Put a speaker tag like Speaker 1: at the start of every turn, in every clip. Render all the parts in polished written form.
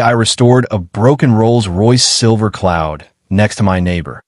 Speaker 1: I restored a broken Rolls Royce Silver Cloud next to my neighbor.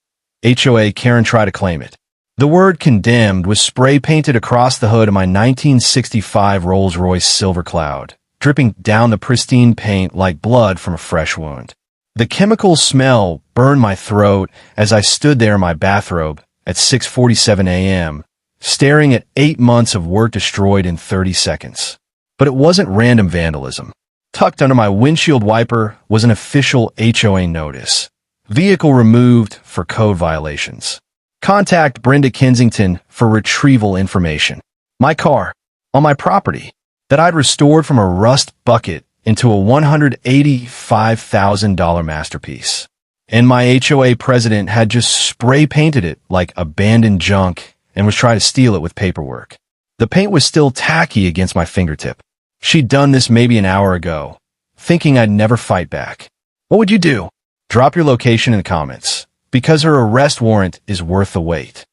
Speaker 1: HOA Karen tried to claim it. The word condemned was spray painted across the hood of my 1965 Rolls Royce Silver Cloud, dripping down the pristine paint like blood from a fresh wound. The chemical smell burned my throat as I stood there in my bathrobe at 6:47 a.m., staring at 8 months of work destroyed in 30 seconds. But it wasn't random vandalism. Tucked under my windshield wiper was an official HOA notice. Vehicle removed for code violations. Contact Brenda Kensington for retrieval information. My car, on my property, that I'd restored from a rust bucket into a $185,000 masterpiece. And my HOA president had just spray painted it like abandoned junk and was trying to steal it with paperwork. The paint was still tacky against my fingertip. She'd done this maybe an hour ago, thinking I'd never fight back. What would you do? Drop your location in the comments, because her arrest warrant is worth the wait.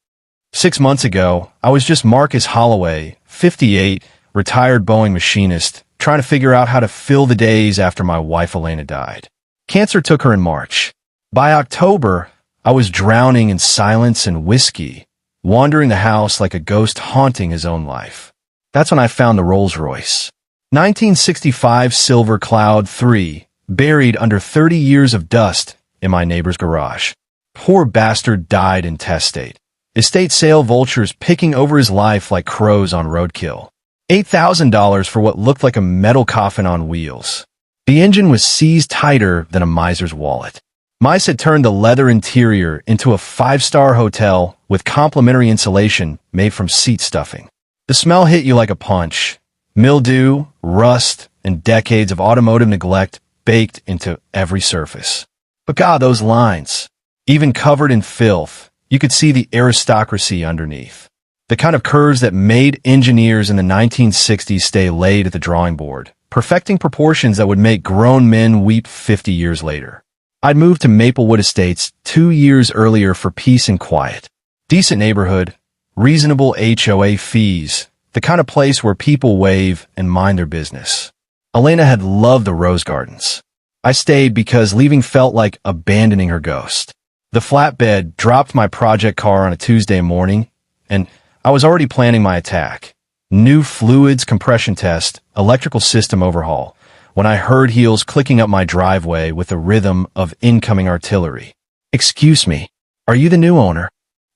Speaker 1: 6 months ago, I was just Marcus Holloway, 58, retired Boeing machinist, trying to figure out how to fill the days after my wife Elena died. Cancer took her in March. By October, I was drowning in silence and whiskey, wandering the house like a ghost haunting his own life. That's when I found the Rolls Royce. 1965 Silver Cloud 3, buried under 30 years of dust in my neighbor's garage. Poor bastard died intestate. Estate sale vultures picking over his life like crows on roadkill. $8,000 for what looked like a metal coffin on wheels. The engine was seized tighter than a miser's wallet. Mice had turned the leather interior into a 5-star hotel with complimentary insulation made from seat stuffing. The smell hit you like a punch. Mildew, rust, and decades of automotive neglect baked into every surface. But God, those lines. Even covered in filth, you could see the aristocracy underneath. The kind of curves that made engineers in the 1960s stay laid at the drawing board, perfecting proportions that would make grown men weep 50 years later. I'd moved to Maplewood Estates 2 years earlier for peace and quiet. Decent neighborhood, reasonable HOA fees, the kind of place where people wave and mind their business. Elena had loved the rose gardens. I stayed because leaving felt like abandoning her ghost. The flatbed dropped my project car on a Tuesday morning, and I was already planning my attack. New fluids compression test, electrical system overhaul, when I heard heels clicking up my driveway with the rhythm of incoming artillery. Excuse me, are you the new owner?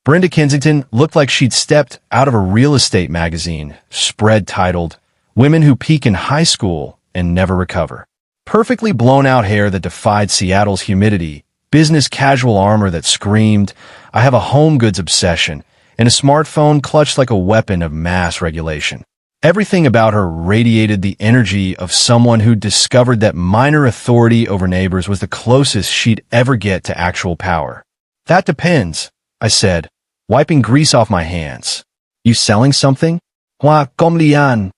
Speaker 1: Brenda Kensington looked like she'd stepped out of a real estate magazine, spread titled, Women Who Peak in High School and Never Recover. Perfectly blown out hair that defied Seattle's humidity, business casual armor that screamed, I have a home goods obsession, and a smartphone clutched like a weapon of mass regulation. Everything about her radiated the energy of someone who discovered that minor authority over neighbors was the closest she'd ever get to actual power. That depends, I said, wiping grease off my hands. You selling something? Moi, comme lian.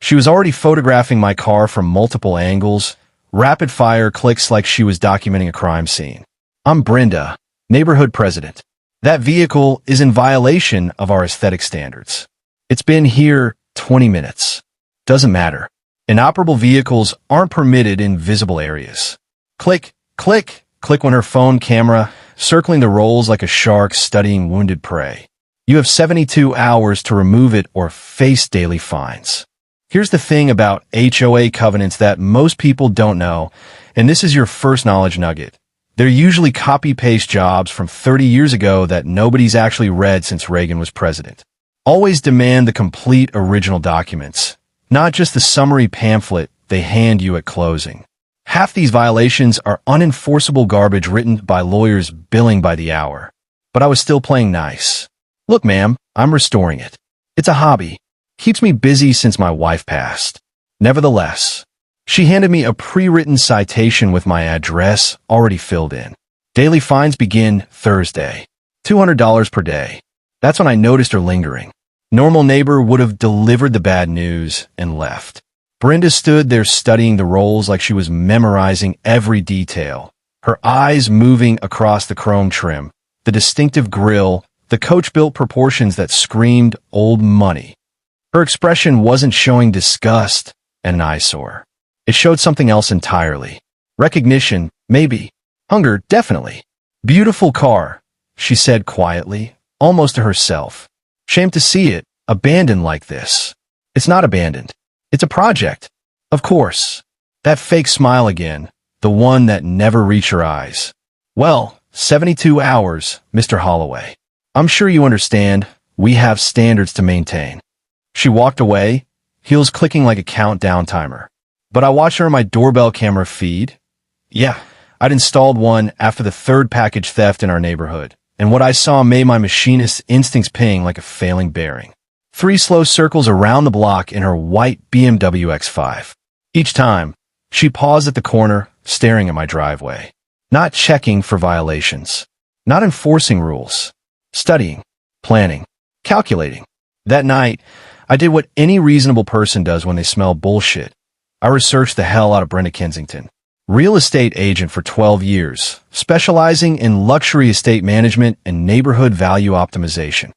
Speaker 1: She was already photographing my car from multiple angles, rapid-fire clicks like she was documenting a crime scene. I'm Brenda, neighborhood president. That vehicle is in violation of our aesthetic standards. It's been here 20 minutes. Doesn't matter. Inoperable vehicles aren't permitted in visible areas. Click, click, click when her phone camera, circling the rolls like a shark studying wounded prey. You have 72 hours to remove it or face daily fines. Here's the thing about HOA covenants that most people don't know, and this is your first knowledge nugget. They're usually copy-paste jobs from 30 years ago that nobody's actually read since Reagan was president. Always demand the complete original documents, not just the summary pamphlet they hand you at closing. Half these violations are unenforceable garbage written by lawyers billing by the hour. But I was still playing nice. Look, ma'am, I'm restoring it. It's a hobby. Keeps me busy since my wife passed. Nevertheless, she handed me a pre-written citation with my address already filled in. Daily fines begin Thursday. $200 per day. That's when I noticed her lingering. Normal neighbor would have delivered the bad news and left. Brenda stood there studying the rolls like she was memorizing every detail, her eyes moving across the chrome trim, the distinctive grille, the coach-built proportions that screamed old money. Her expression wasn't showing disgust and an eyesore. It showed something else entirely. Recognition, maybe. Hunger, definitely. Beautiful car, she said quietly, almost to herself. Shame to see it, abandoned like this. It's not abandoned. It's a project. Of course. That fake smile again, the one that never reached her eyes. Well, 72 hours, Mr. Holloway. I'm sure you understand, we have standards to maintain. She walked away, heels clicking like a countdown timer. But I watched her on my doorbell camera feed. Yeah, I'd installed one after the third package theft in our neighborhood, and what I saw made my machinist's instincts ping like a failing bearing. 3 slow circles around the block in her white BMW X5. Each time, she paused at the corner, staring at my driveway. Not checking for violations. Not enforcing rules. Studying. Planning. Calculating. That night, I did what any reasonable person does when they smell bullshit. I researched the hell out of Brenda Kensington. Real estate agent for 12 years, specializing in luxury estate management and neighborhood value optimization.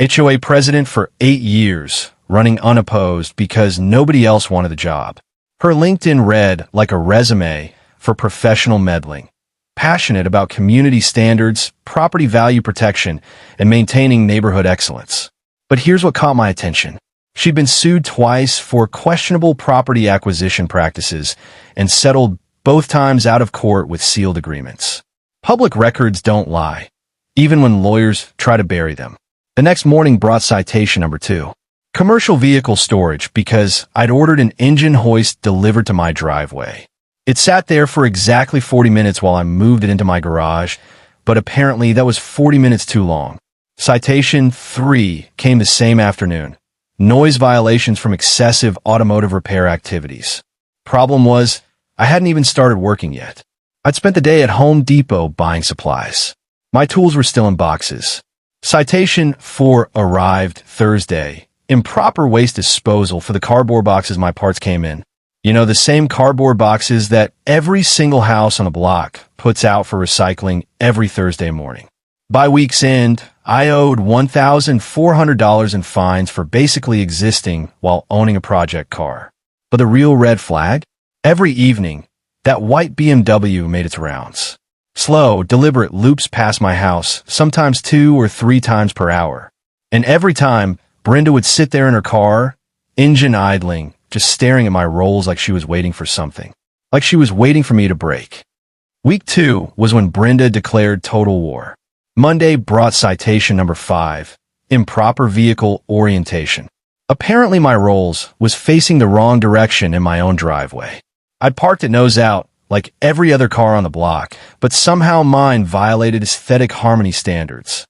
Speaker 1: HOA president for 8 years, running unopposed because nobody else wanted the job. Her LinkedIn read like a resume for professional meddling. Passionate about community standards, property value protection, and maintaining neighborhood excellence. But here's what caught my attention. She'd been sued twice for questionable property acquisition practices and settled both times out of court with sealed agreements. Public records don't lie, even when lawyers try to bury them. The next morning brought citation number 2. Commercial vehicle storage because I'd ordered an engine hoist delivered to my driveway. It sat there for exactly 40 minutes while I moved it into my garage, but apparently that was 40 minutes too long. Citation 3 came the same afternoon. Noise violations from excessive automotive repair activities. Problem was, I hadn't even started working yet. I'd spent the day at Home Depot buying supplies. My tools were still in boxes. Citation 4 arrived Thursday. Improper waste disposal for the cardboard boxes my parts came in. You know, the same cardboard boxes that every single house on the block puts out for recycling every Thursday morning. By week's end, I owed $1,400 in fines for basically existing while owning a project car. But the real red flag? Every evening, that white BMW made its rounds. Slow, deliberate loops past my house, sometimes 2 or 3 times per hour. And every time, Brenda would sit there in her car, engine idling, just staring at my rolls like she was waiting for something. Like she was waiting for me to break. Week 2 was when Brenda declared total war. Monday brought citation number 5, improper vehicle orientation. Apparently my Rolls was facing the wrong direction in my own driveway. I'd parked it nose out, like every other car on the block, but somehow mine violated aesthetic harmony standards.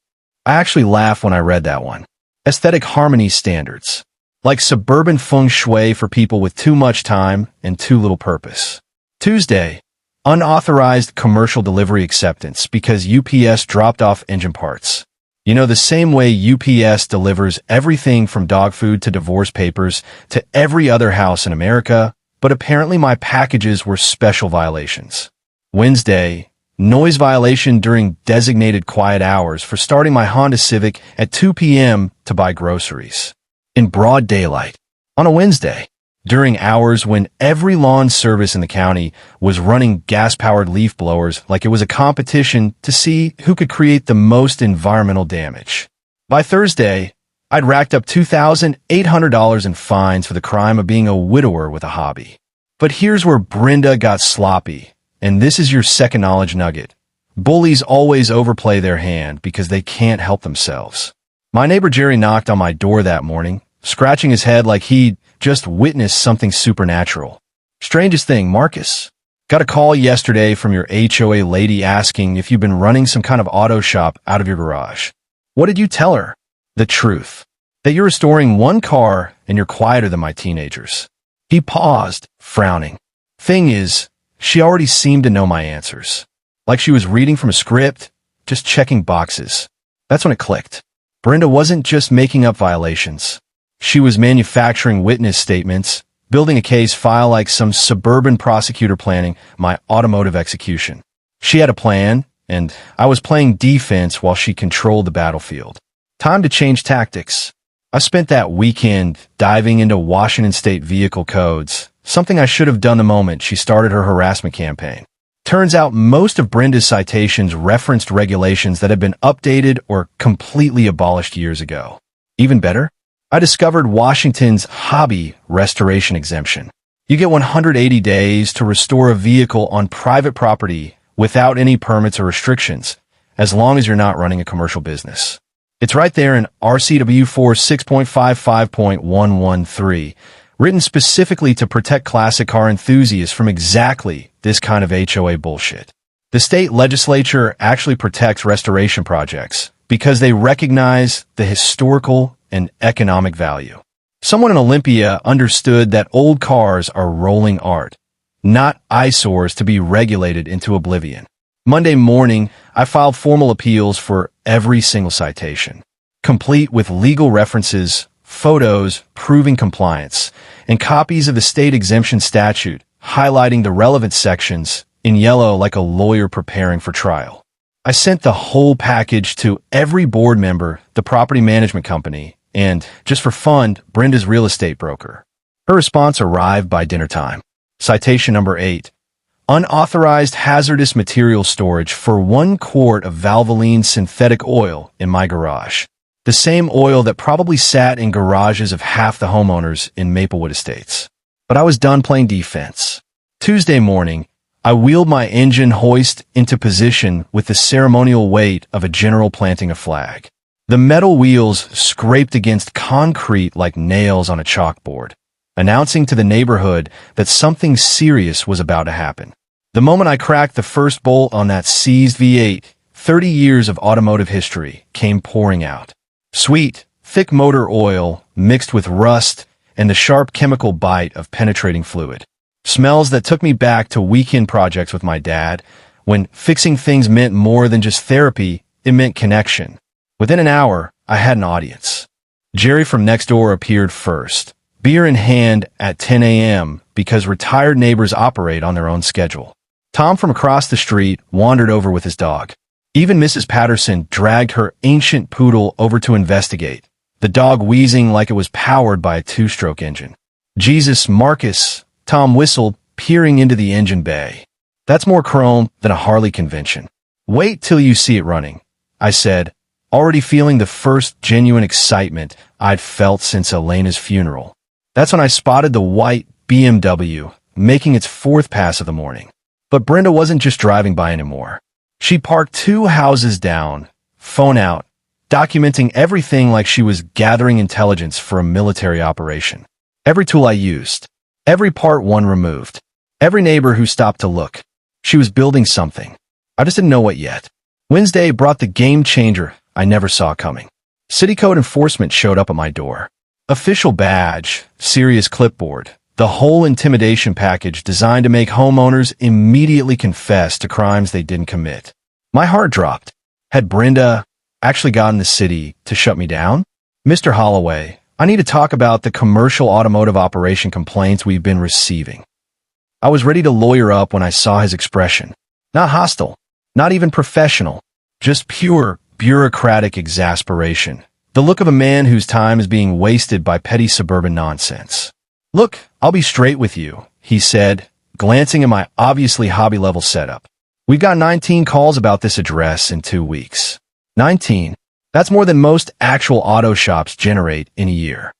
Speaker 1: I actually laughed when I read that one. Aesthetic harmony standards. Like suburban feng shui for people with too much time and too little purpose. Tuesday, unauthorized commercial delivery acceptance because UPS dropped off engine parts. You know, the same way UPS delivers everything from dog food to divorce papers to every other house in America, but apparently my packages were special violations. Wednesday, noise violation during designated quiet hours for starting my Honda Civic at 2 p.m. to buy groceries. In broad daylight. On a Wednesday. During hours when every lawn service in the county was running gas-powered leaf blowers like it was a competition to see who could create the most environmental damage. By Thursday, I'd racked up $2,800 in fines for the crime of being a widower with a hobby. But here's where Brenda got sloppy, and this is your second knowledge nugget. Bullies always overplay their hand because they can't help themselves. My neighbor Jerry knocked on my door that morning, scratching his head like he'd just witnessed something supernatural. Strangest thing, Marcus. Got a call yesterday from your HOA lady asking if you've been running some kind of auto shop out of your garage. What did you tell her? The truth. That you're restoring one car and you're quieter than my teenagers. He paused, frowning. Thing is, she already seemed to know my answers. Like she was reading from a script, just checking boxes. That's when it clicked. Brenda wasn't just making up violations. She was manufacturing witness statements, building a case file like some suburban prosecutor planning my automotive execution. She had a plan, and I was playing defense while she controlled the battlefield. Time to change tactics. I spent that weekend diving into Washington state vehicle codes, something I should have done the moment she started her harassment campaign. Turns out most of Brenda's citations referenced regulations that had been updated or completely abolished years ago. Even better, I discovered Washington's hobby restoration exemption. You get 180 days to restore a vehicle on private property without any permits or restrictions, as long as you're not running a commercial business. It's right there in RCW 4 6.55.113, written specifically to protect classic car enthusiasts from exactly this kind of HOA bullshit. The state legislature actually protects restoration projects because they recognize the historical and economic value. Someone in Olympia understood that old cars are rolling art, not eyesores to be regulated into oblivion. Monday morning, I filed formal appeals for every single citation, complete with legal references, photos proving compliance, and copies of the state exemption statute highlighting the relevant sections in yellow like a lawyer preparing for trial. I sent the whole package to every board member, the property management company, and, just for fun, Brenda's real estate broker. Her response arrived by dinner time. Citation number 8. Unauthorized hazardous material storage for 1 quart of Valvoline synthetic oil in my garage. The same oil that probably sat in garages of half the homeowners in Maplewood Estates. But I was done playing defense. Tuesday morning, I wheeled my engine hoist into position with the ceremonial weight of a general planting a flag. The metal wheels scraped against concrete like nails on a chalkboard, announcing to the neighborhood that something serious was about to happen. The moment I cracked the first bolt on that seized V8, 30 years of automotive history came pouring out. Sweet, thick motor oil mixed with rust and the sharp chemical bite of penetrating fluid. Smells that took me back to weekend projects with my dad, when fixing things meant more than just therapy, it meant connection. Within an hour, I had an audience. Jerry from next door appeared first, beer in hand at 10 a.m. because retired neighbors operate on their own schedule. Tom from across the street wandered over with his dog. Even Mrs. Patterson dragged her ancient poodle over to investigate, the dog wheezing like it was powered by a 2-stroke engine. Jesus, Marcus, Tom whistled, peering into the engine bay. That's more chrome than a Harley convention. Wait till you see it running, I said, already feeling the first genuine excitement I'd felt since Elena's funeral. That's when I spotted the white BMW making its 4th pass of the morning. But Brenda wasn't just driving by anymore. She parked 2 houses down, phone out, documenting everything like she was gathering intelligence for a military operation. Every tool I used, every part one removed, every neighbor who stopped to look. She was building something. I just didn't know what yet. Wednesday brought the game changer I never saw coming. City code enforcement showed up at my door. Official badge, serious clipboard, the whole intimidation package designed to make homeowners immediately confess to crimes they didn't commit. My heart dropped. Had Brenda actually gotten the city to shut me down? Mr. Holloway, I need to talk about the commercial automotive operation complaints we've been receiving. I was ready to lawyer up when I saw his expression. Not hostile, not even professional, just pure bureaucratic exasperation. The look of a man whose time is being wasted by petty suburban nonsense. Look, I'll be straight with you, he said, glancing at my obviously hobby-level setup. We've got 19 calls about this address in 2 weeks. 19. That's more than most actual auto shops generate in a year.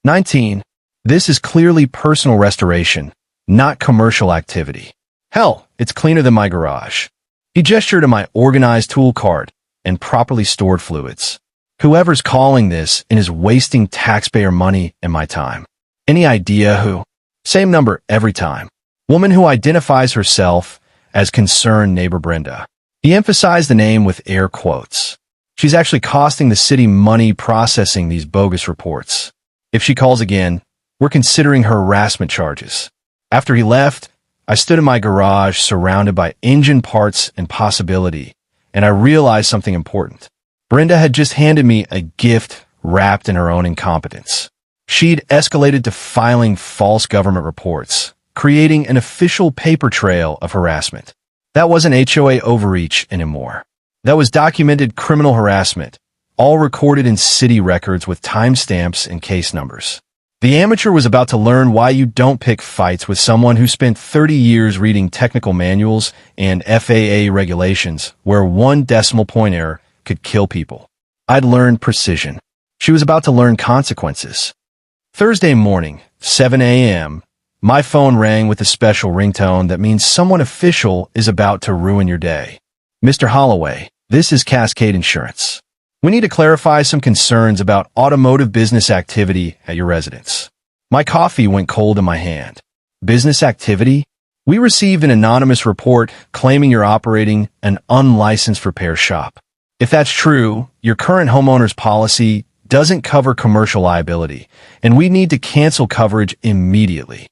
Speaker 1: 19. This is clearly personal restoration, not commercial activity. Hell, it's cleaner than my garage. He gestured to my organized tool cart and properly stored fluids. Whoever's calling this and is wasting taxpayer money and my time. Any idea who? Same number every time. Woman who identifies herself as concerned neighbor Brenda. He emphasized the name with air quotes. She's actually costing the city money processing these bogus reports. If she calls again, we're considering her harassment charges. After he left, I stood in my garage surrounded by engine parts and possibility, and I realized something important. Brenda had just handed me a gift wrapped in her own incompetence. She'd escalated to filing false government reports, creating an official paper trail of harassment. That wasn't HOA overreach anymore. That was documented criminal harassment, all recorded in city records with timestamps and case numbers. The amateur was about to learn why you don't pick fights with someone who spent 30 years reading technical manuals and FAA regulations where one decimal point error could kill people. I'd learned precision. She was about to learn consequences. Thursday morning, 7 a.m., my phone rang with a special ringtone that means someone official is about to ruin your day. Mr. Holloway, this is Cascade Insurance. We need to clarify some concerns about automotive business activity at your residence. My coffee went cold in my hand. Business activity? We received an anonymous report claiming you're operating an unlicensed repair shop. If that's true, your current homeowner's policy doesn't cover commercial liability, and we need to cancel coverage immediately.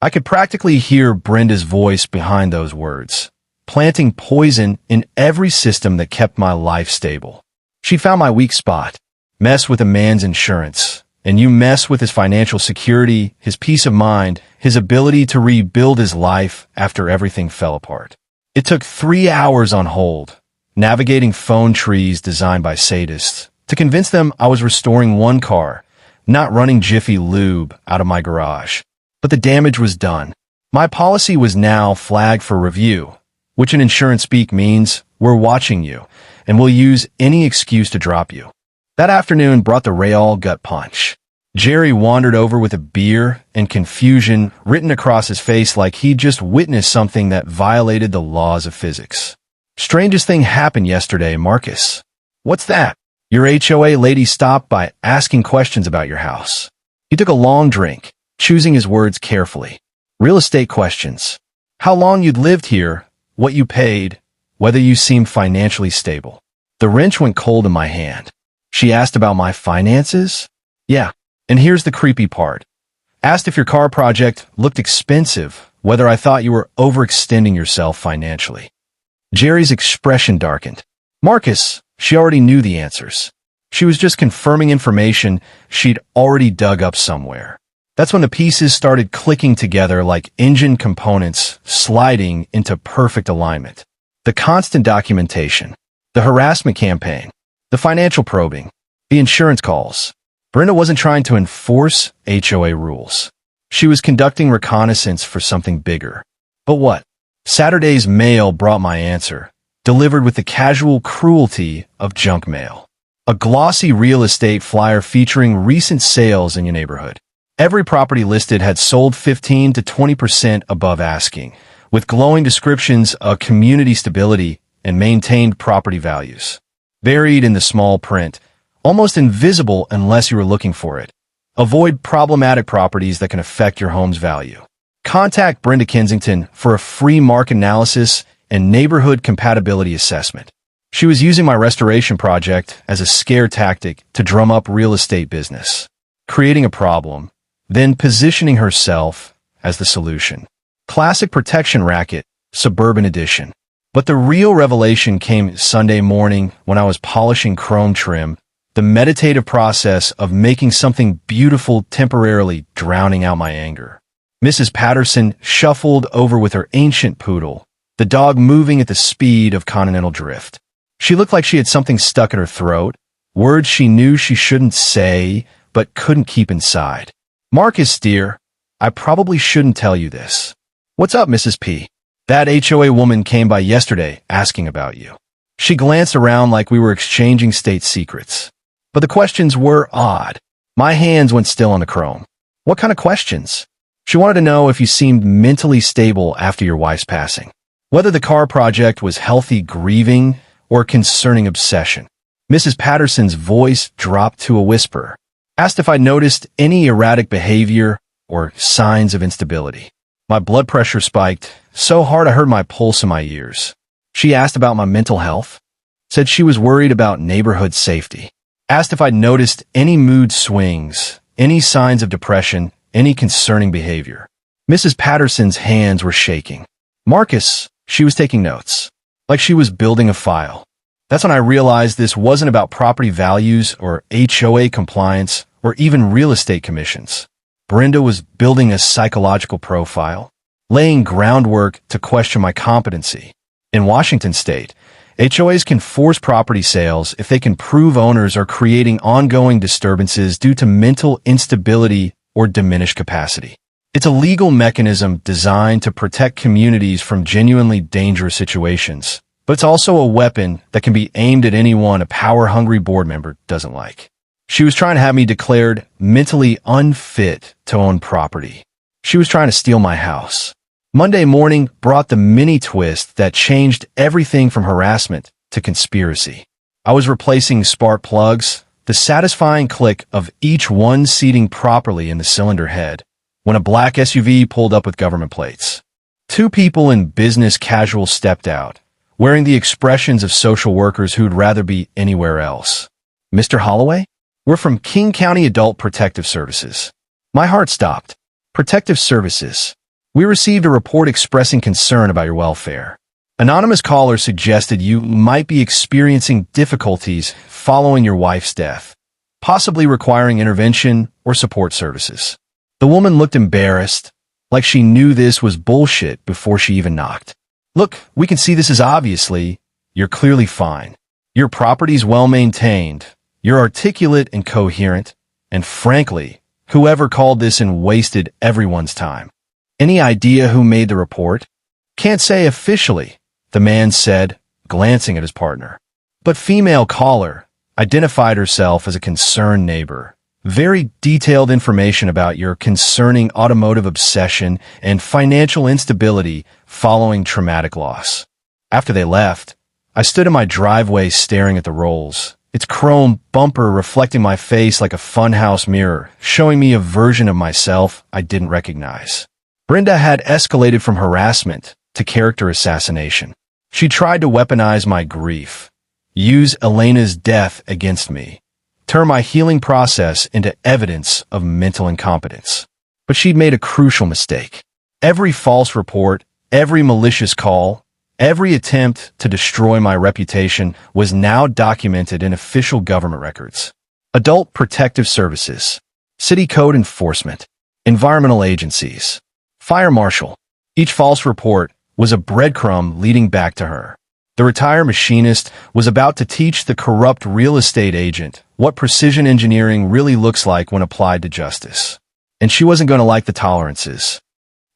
Speaker 1: I could practically hear Brenda's voice behind those words, planting poison in every system that kept my life stable. She found my weak spot. Mess with a man's insurance, and you mess with his financial security, his peace of mind, his ability to rebuild his life after everything fell apart. It took 3 hours on hold, navigating phone trees designed by sadists, to convince them I was restoring one car, not running Jiffy Lube out of my garage. But the damage was done. My policy was now flagged for review, which in insurance speak means we're watching you, and we'll use any excuse to drop you. That afternoon brought the real gut punch. Jerry wandered over with a beer and confusion written across his face like he'd just witnessed something that violated the laws of physics. Strangest thing happened yesterday, Marcus. What's that? Your HOA lady stopped by asking questions about your house. He took a long drink, choosing his words carefully. Real estate questions. How long you'd lived here, what you paid, whether you seemed financially stable. The wrench went cold in my hand. She asked about my finances? Yeah, and here's the creepy part. Asked if your car project looked expensive, whether I thought you were overextending yourself financially. Jerry's expression darkened. Marcus, she already knew the answers. She was just confirming information she'd already dug up somewhere. That's when the pieces started clicking together like engine components sliding into perfect alignment. The constant documentation, the harassment campaign, the financial probing, the insurance calls. Brenda wasn't trying to enforce HOA rules. She was conducting reconnaissance for something bigger. But what? Saturday's mail brought my answer, delivered with the casual cruelty of junk mail. A glossy real estate flyer featuring recent sales in your neighborhood. Every property listed had sold 15 to 20% above asking, with glowing descriptions of community stability and maintained property values. Buried in the small print, almost invisible unless you were looking for it. Avoid problematic properties that can affect your home's value. Contact Brenda Kensington for a free market analysis and neighborhood compatibility assessment. She was using my restoration project as a scare tactic to drum up real estate business, creating a problem, then positioning herself as the solution. Classic protection racket, suburban edition. But the real revelation came Sunday morning when I was polishing chrome trim, the meditative process of making something beautiful temporarily drowning out my anger. Mrs. Patterson shuffled over with her ancient poodle, the dog moving at the speed of continental drift. She looked like she had something stuck in her throat, words she knew she shouldn't say, but couldn't keep inside. Marcus, dear, I probably shouldn't tell you this. What's up, Mrs. P? That HOA woman came by yesterday asking about you. She glanced around like we were exchanging state secrets. But the questions were odd. My hands went still on the chrome. What kind of questions? She wanted to know if you seemed mentally stable after your wife's passing. Whether the car project was healthy grieving or concerning obsession. Mrs. Patterson's voice dropped to a whisper. Asked if I noticed any erratic behavior or signs of instability. My blood pressure spiked so hard I heard my pulse in my ears. She asked about my mental health. Said she was worried about neighborhood safety. Asked if I'd noticed any mood swings, any signs of depression, any concerning behavior. Mrs. Patterson's hands were shaking. Marcus, she was taking notes, like she was building a file. That's when I realized this wasn't about property values or HOA compliance or even real estate commissions. Brenda was building a psychological profile, laying groundwork to question my competency. In Washington state, HOAs can force property sales if they can prove owners are creating ongoing disturbances due to mental instability or diminish capacity. It's a legal mechanism designed to protect communities from genuinely dangerous situations, but it's also a weapon that can be aimed at anyone a power-hungry board member doesn't like. She was trying to have me declared mentally unfit to own property. She was trying to steal my house. Monday morning brought the mini twist that changed everything from harassment to conspiracy. I was replacing spark plugs, the satisfying click of each one seating properly in the cylinder head, when a black SUV pulled up with government plates. Two people in business casual stepped out, wearing the expressions of social workers who'd rather be anywhere else. Mr. Holloway? We're from King County Adult Protective Services. My heart stopped. Protective Services. We received a report expressing concern about your welfare. Anonymous caller suggested you might be experiencing difficulties following your wife's death, possibly requiring intervention or support services. The woman looked embarrassed, like she knew this was bullshit before she even knocked. Look, we can see this is obviously. You're clearly fine. Your property's well-maintained. You're articulate and coherent. And frankly, whoever called this and wasted everyone's time. Any idea who made the report? Can't say officially, the man said, glancing at his partner. But female caller identified herself as a concerned neighbor. Very detailed information about your concerning automotive obsession and financial instability following traumatic loss. After they left, I stood in my driveway staring at the Rolls, its chrome bumper reflecting my face like a funhouse mirror, showing me a version of myself I didn't recognize. Brenda had escalated from harassment to character assassination. She tried to weaponize my grief, use Elena's death against me, turn my healing process into evidence of mental incompetence. But she'd made a crucial mistake. Every false report, every malicious call, every attempt to destroy my reputation was now documented in official government records. Adult Protective Services, City Code Enforcement, environmental agencies, Fire Marshal. Each false report was a breadcrumb leading back to her. The retired machinist was about to teach the corrupt real estate agent what precision engineering really looks like when applied to justice. And she wasn't going to like the tolerances.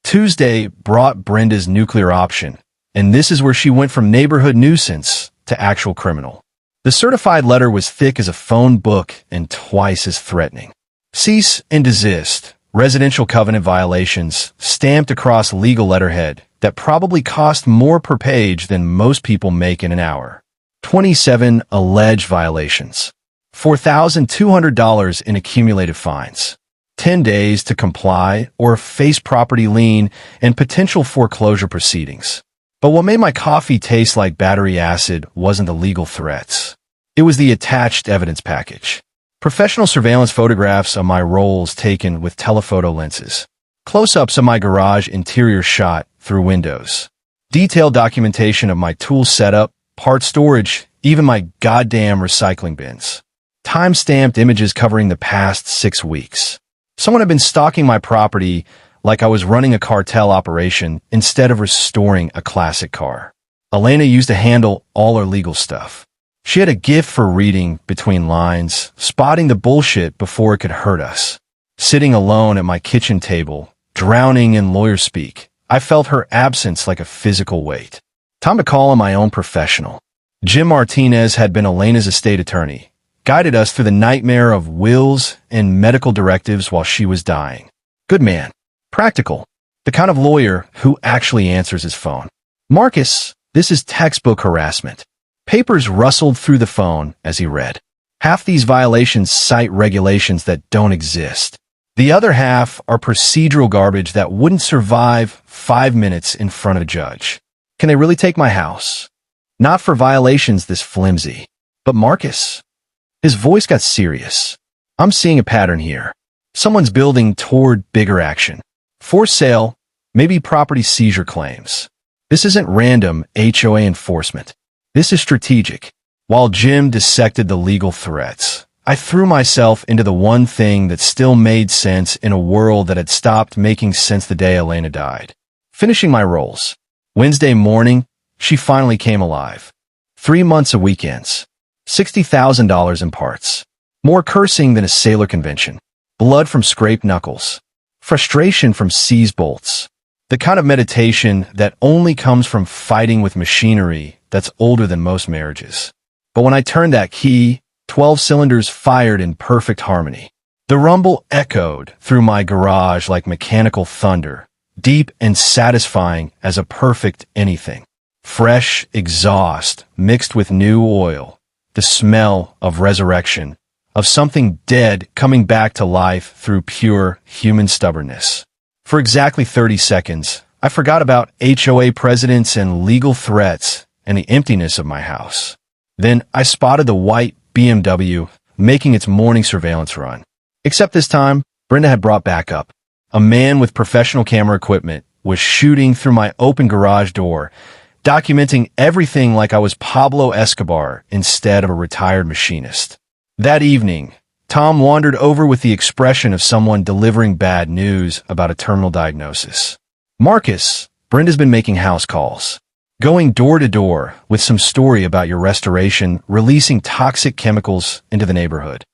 Speaker 1: Tuesday brought Brenda's nuclear option, and this is where she went from neighborhood nuisance to actual criminal. The certified letter was thick as a phone book and twice as threatening. Cease and desist. Residential covenant violations stamped across legal letterhead that probably cost more per page than most people make in an hour. 27 alleged violations. $4,200 in accumulated fines. 10 days to comply or face property lien and potential foreclosure proceedings. But what made my coffee taste like battery acid wasn't the legal threats. It was the attached evidence package. Professional surveillance photographs of my Rolls taken with telephoto lenses. Close-ups of my garage interior shot through windows. Detailed documentation of my tool setup, part storage, even my goddamn recycling bins. Time-stamped images covering the past 6 weeks. Someone had been stalking my property like I was running a cartel operation instead of restoring a classic car. Elena used to handle all our legal stuff. She had a gift for reading between lines, spotting the bullshit before it could hurt us. Sitting alone at my kitchen table, drowning in lawyer speak, I felt her absence like a physical weight. Time to call on my own professional. Jim Martinez had been Elena's estate attorney, guided us through the nightmare of wills and medical directives while she was dying. Good man. Practical. The kind of lawyer who actually answers his phone. Marcus, this is textbook harassment. Papers rustled through the phone as he read. Half these violations cite regulations that don't exist. The other half are procedural garbage that wouldn't survive 5 minutes in front of a judge. Can they really take my house? Not for violations this flimsy. But Marcus? His voice got serious. I'm seeing a pattern here. Someone's building toward bigger action. For sale, maybe property seizure claims. This isn't random HOA enforcement. This is strategic. While Jim dissected the legal threats, I threw myself into the one thing that still made sense in a world that had stopped making sense the day Elena died. Finishing my Rolls. Wednesday morning, she finally came alive. 3 months of weekends. $60,000 in parts. More cursing than a sailor convention. blood from scraped knuckles, frustration from seized bolts. The kind of meditation that only comes from fighting with machinery that's older than most marriages. But when I turned that key, 12 cylinders fired in perfect harmony. The rumble echoed through my garage like mechanical thunder, deep and satisfying as a perfect anything. Fresh exhaust mixed with new oil, the smell of resurrection, of something dead coming back to life through pure human stubbornness. For exactly 30 seconds, I forgot about HOA presidents and legal threats and the emptiness of my house. Then I spotted the white BMW making its morning surveillance run. Except this time, Brenda had brought backup. A man with professional camera equipment was shooting through my open garage door, documenting everything like I was Pablo Escobar instead of a retired machinist. That evening, Tom wandered over with the expression of someone delivering bad news about a terminal diagnosis. Marcus, Brenda's been making house calls, going door to door with some story about your restoration releasing toxic chemicals into the neighborhood.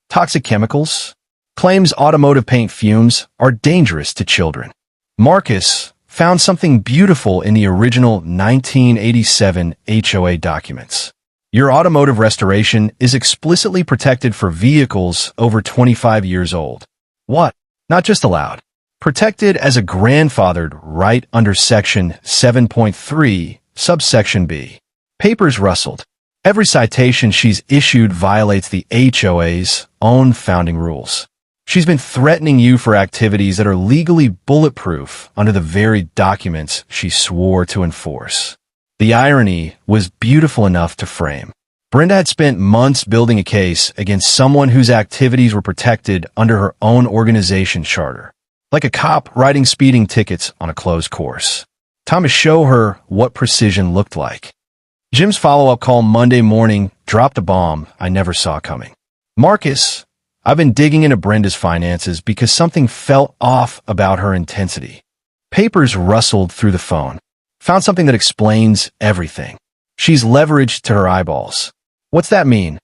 Speaker 1: Toxic chemicals? Claims automotive paint fumes are dangerous to children. Marcus found something beautiful in the original 1987 HOA documents. Your automotive restoration is explicitly protected for vehicles over 25 years old. What? Not just allowed. Protected as a grandfathered right under Section 7.3, subsection B. Papers rustled. Every citation she's issued violates the HOA's own founding rules. She's been threatening you for activities that are legally bulletproof under the very documents she swore to enforce. The irony was beautiful enough to frame. Brenda had spent months building a case against someone whose activities were protected under her own organization charter, like a cop writing speeding tickets on a closed course. Time to show her what precision looked like. Jim's follow-up call Monday morning dropped a bomb I never saw coming. Marcus, I've been digging into Brenda's finances because something felt off about her intensity. Papers rustled through the phone. Found something that explains everything. She's leveraged to her eyeballs. What's that mean?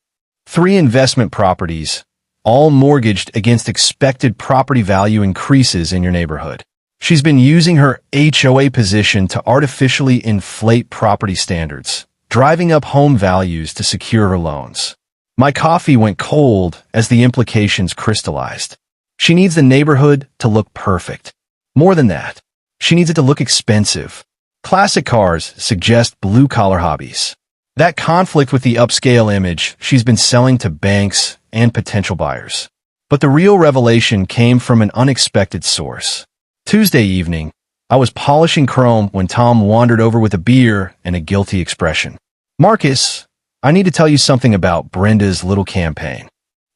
Speaker 1: 3 investment properties, all mortgaged against expected property value increases in your neighborhood. She's been using her HOA position to artificially inflate property standards, driving up home values to secure her loans. My coffee went cold as the implications crystallized. She needs the neighborhood to look perfect. More than that, she needs it to look expensive. Classic cars suggest blue-collar hobbies. That conflict with the upscale image she's been selling to banks and potential buyers. But the real revelation came from an unexpected source. Tuesday evening, I was polishing chrome when Tom wandered over with a beer and a guilty expression. Marcus, I need to tell you something about Brenda's little campaign.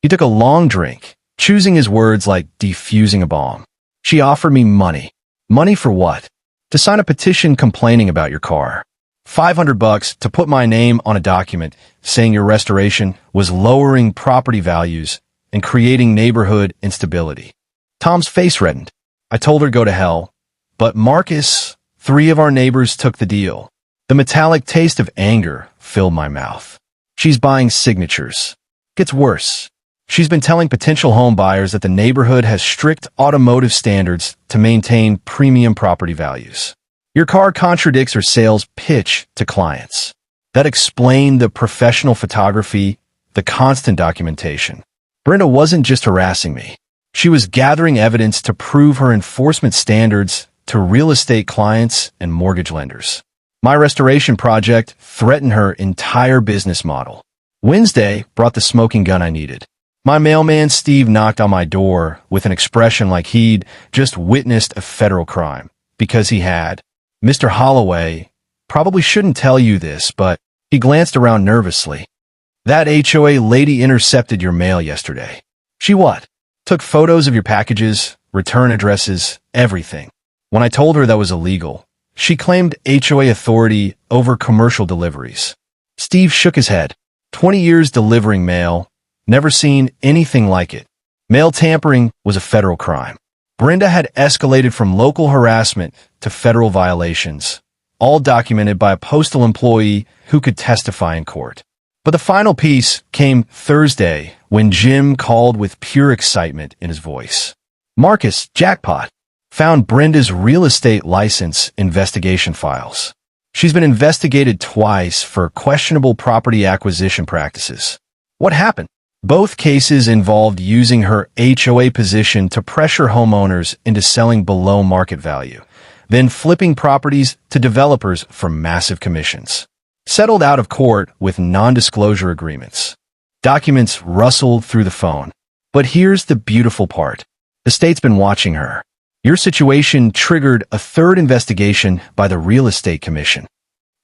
Speaker 1: He took a long drink, choosing his words like defusing a bomb. She offered me money. Money for what? To sign a petition complaining about your car. $500 to put my name on a document saying your restoration was lowering property values and creating neighborhood instability. Tom's face reddened. I told her go to hell. But Marcus, 3 of our neighbors took the deal. The metallic taste of anger filled my mouth. She's buying signatures. Gets worse. She's been telling potential home buyers that the neighborhood has strict automotive standards to maintain premium property values. Your car contradicts her sales pitch to clients. That explained the professional photography, the constant documentation. Brenda wasn't just harassing me. She was gathering evidence to prove her enforcement standards to real estate clients and mortgage lenders. My restoration project threatened her entire business model. Wednesday brought the smoking gun I needed. My mailman Steve knocked on my door with an expression like he'd just witnessed a federal crime. Because he had. Mr. Holloway, probably shouldn't tell you this, but he glanced around nervously. That HOA lady intercepted your mail yesterday. She what? Took photos of your packages, return addresses, everything. When I told her that was illegal, she claimed HOA authority over commercial deliveries. Steve shook his head. 20 years delivering mail. Never seen anything like it. Mail tampering was a federal crime. Brenda had escalated from local harassment to federal violations, all documented by a postal employee who could testify in court. But the final piece came Thursday when Jim called with pure excitement in his voice. Marcus, jackpot, found Brenda's real estate license investigation files. She's been investigated twice for questionable property acquisition practices. What happened? Both cases involved using her HOA position to pressure homeowners into selling below market value, then flipping properties to developers for massive commissions. Settled out of court with non-disclosure agreements. Documents rustled through the phone. But here's the beautiful part. The state's been watching her. Your situation triggered a third investigation by the Real Estate Commission.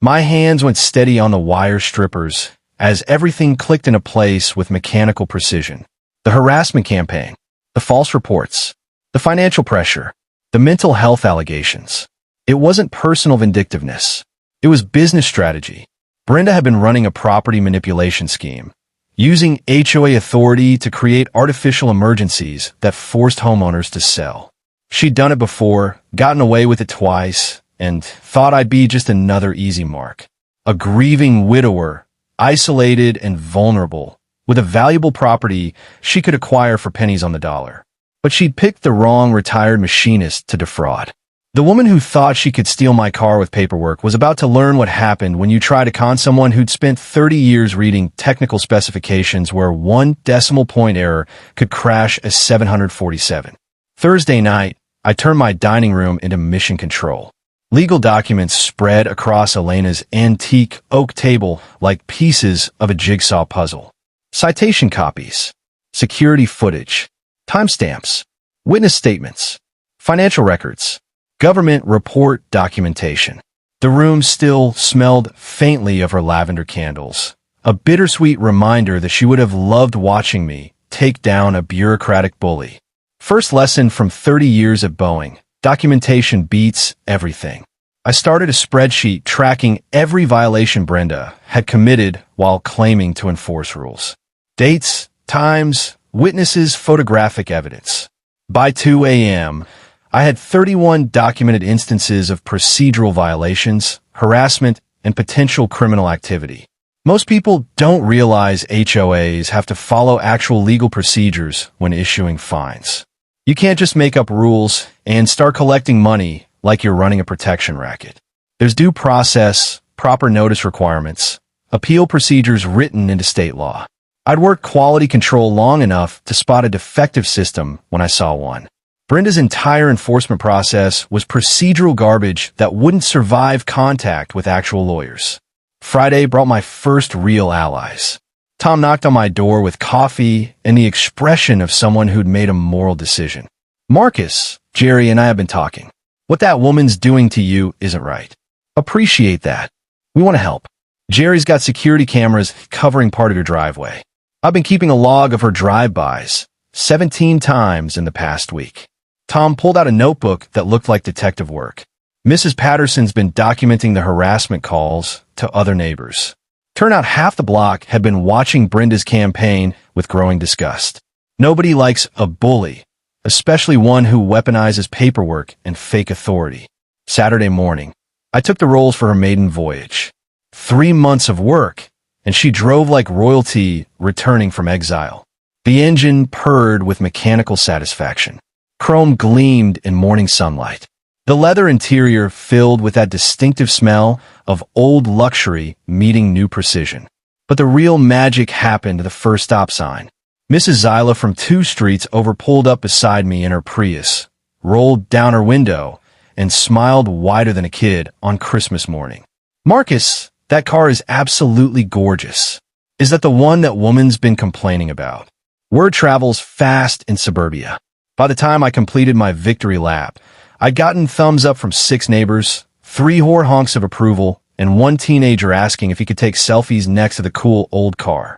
Speaker 1: My hands went steady on the wire strippers as everything clicked into place with mechanical precision. The harassment campaign, the false reports, the financial pressure, the mental health allegations. It wasn't personal vindictiveness. It was business strategy. Brenda had been running a property manipulation scheme, using HOA authority to create artificial emergencies that forced homeowners to sell. She'd done it before, gotten away with it twice, and thought I'd be just another easy mark. A grieving widower, isolated and vulnerable, with a valuable property she could acquire for pennies on the dollar. But she'd picked the wrong retired machinist to defraud. The woman who thought she could steal my car with paperwork was about to learn what happened when you try to con someone who'd spent 30 years reading technical specifications where one decimal point error could crash a 747. Thursday night, I turned my dining room into mission control. Legal documents spread across Elena's antique oak table like pieces of a jigsaw puzzle. Citation copies, security footage, timestamps, witness statements, financial records, government report documentation. The room still smelled faintly of her lavender candles, a bittersweet reminder that she would have loved watching me take down a bureaucratic bully. First lesson from 30 years at Boeing: documentation beats everything. I started a spreadsheet tracking every violation Brenda had committed while claiming to enforce rules. Dates, times, witnesses, photographic evidence. By 2 a.m., I had 31 documented instances of procedural violations, harassment, and potential criminal activity. Most people don't realize HOAs have to follow actual legal procedures when issuing fines. You can't just make up rules and start collecting money like you're running a protection racket. There's due process, proper notice requirements, appeal procedures written into state law. I'd worked quality control long enough to spot a defective system when I saw one. Brenda's entire enforcement process was procedural garbage that wouldn't survive contact with actual lawyers. Friday brought my first real allies. Tom knocked on my door with coffee and the expression of someone who'd made a moral decision. Marcus, Jerry and I have been talking. What that woman's doing to you isn't right. Appreciate that. We want to help. Jerry's got security cameras covering part of your driveway. I've been keeping a log of her drive-bys, 17 times in the past week. Tom pulled out a notebook that looked like detective work. Mrs. Patterson's been documenting the harassment calls to other neighbors. Turned out half the block had been watching Brenda's campaign with growing disgust. Nobody likes a bully, especially one who weaponizes paperwork and fake authority. Saturday morning, I took the rolls for her maiden voyage. 3 months of work, and she drove like royalty returning from exile. The engine purred with mechanical satisfaction. Chrome gleamed in morning sunlight. The leather interior filled with that distinctive smell of old luxury meeting new precision. But the real magic happened at the first stop sign. Mrs. Zyla from 2 streets over pulled up beside me in her Prius, rolled down her window, and smiled wider than a kid on Christmas morning. Marcus, that car is absolutely gorgeous. Is that the one that woman's been complaining about? Word travels fast in suburbia. By the time I completed my victory lap, I'd gotten thumbs up from 6 neighbors, 3 whore honks of approval, and 1 teenager asking if he could take selfies next to the cool old car.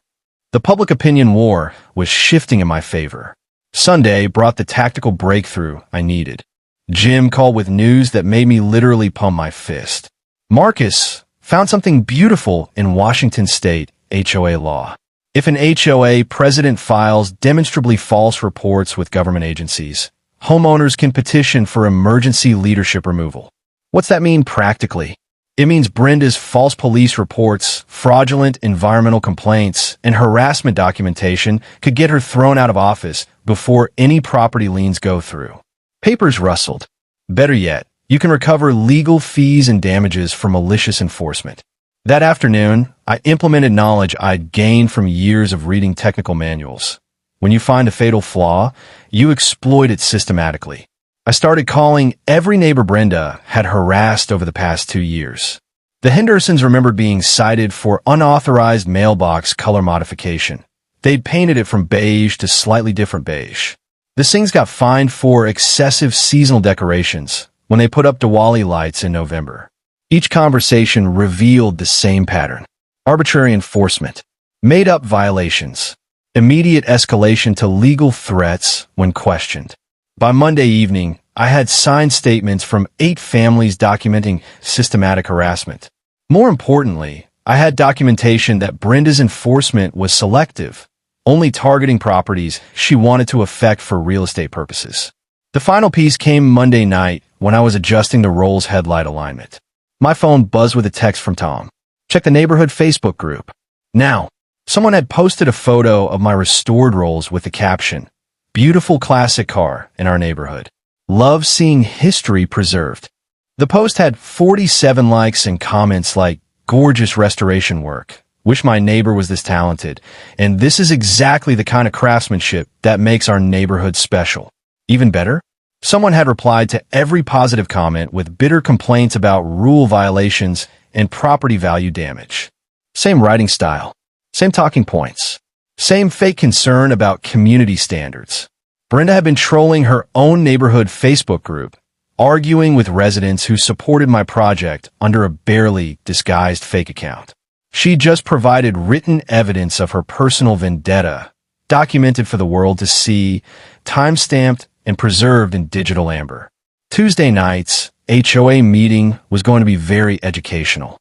Speaker 1: The public opinion war was shifting in my favor. Sunday brought the tactical breakthrough I needed. Jim called with news that made me literally pump my fist. Marcus found something beautiful in Washington state HOA law. If an HOA president files demonstrably false reports with government agencies, homeowners can petition for emergency leadership removal. What's that mean practically? It means Brenda's false police reports, fraudulent environmental complaints, and harassment documentation could get her thrown out of office before any property liens go through. Papers rustled. Better yet, you can recover legal fees and damages for malicious enforcement. That afternoon, I implemented knowledge I'd gained from years of reading technical manuals. When you find a fatal flaw, you exploit it systematically. I started calling every neighbor Brenda had harassed over the past 2 years. The Hendersons remembered being cited for unauthorized mailbox color modification. They'd painted it from beige to slightly different beige. The Singhs got fined for excessive seasonal decorations when they put up Diwali lights in November. Each conversation revealed the same pattern. Arbitrary enforcement, made-up violations, immediate escalation to legal threats when questioned. By Monday evening, I had signed statements from 8 families documenting systematic harassment. More importantly, I had documentation that Brenda's enforcement was selective, only targeting properties she wanted to affect for real estate purposes. The final piece came Monday night when I was adjusting the Rolls headlight alignment. My phone buzzed with a text from Tom. Check the neighborhood Facebook group. Now, someone had posted a photo of my restored Rolls with the caption, "Beautiful classic car in our neighborhood. Love seeing history preserved." The post had 47 likes and comments like, "Gorgeous restoration work. Wish my neighbor was this talented. And this is exactly the kind of craftsmanship that makes our neighborhood special." Even better, someone had replied to every positive comment with bitter complaints about rule violations and property value damage. Same writing style, same talking points, same fake concern about community standards. Brenda had been trolling her own neighborhood Facebook group, arguing with residents who supported my project under a barely disguised fake account. She just provided written evidence of her personal vendetta, documented for the world to see, time-stamped and preserved in digital amber. Tuesday night's HOA meeting was going to be very educational.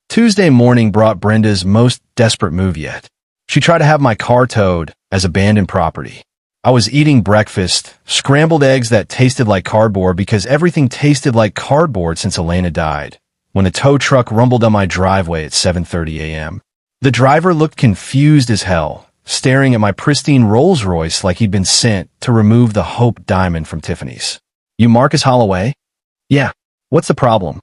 Speaker 1: Tuesday morning brought Brenda's most desperate move yet. She tried to have my car towed as abandoned property. I was eating breakfast, scrambled eggs that tasted like cardboard because everything tasted like cardboard since Elena died, when a tow truck rumbled on my driveway at 7:30 a.m. The driver looked confused as hell, staring at my pristine Rolls Royce like he'd been sent to remove the Hope diamond from Tiffany's. "You Marcus Holloway?" "Yeah. What's the problem?"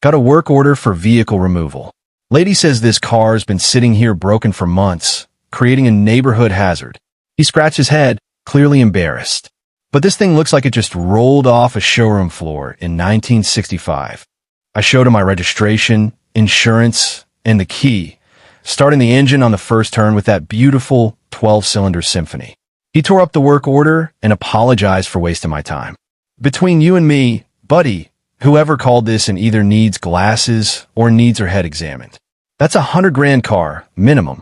Speaker 1: "Got a work order for vehicle removal. Lady says this car's been sitting here broken for months, creating a neighborhood hazard." He scratched his head, clearly embarrassed. "But this thing looks like it just rolled off a showroom floor in 1965. I showed him my registration, insurance, and the key, starting the engine on the first turn with that beautiful 12-cylinder Symphony. He tore up the work order and apologized for wasting my time. "Between you and me, buddy, whoever called this and either needs glasses or needs her head examined. That's $100,000 car, minimum.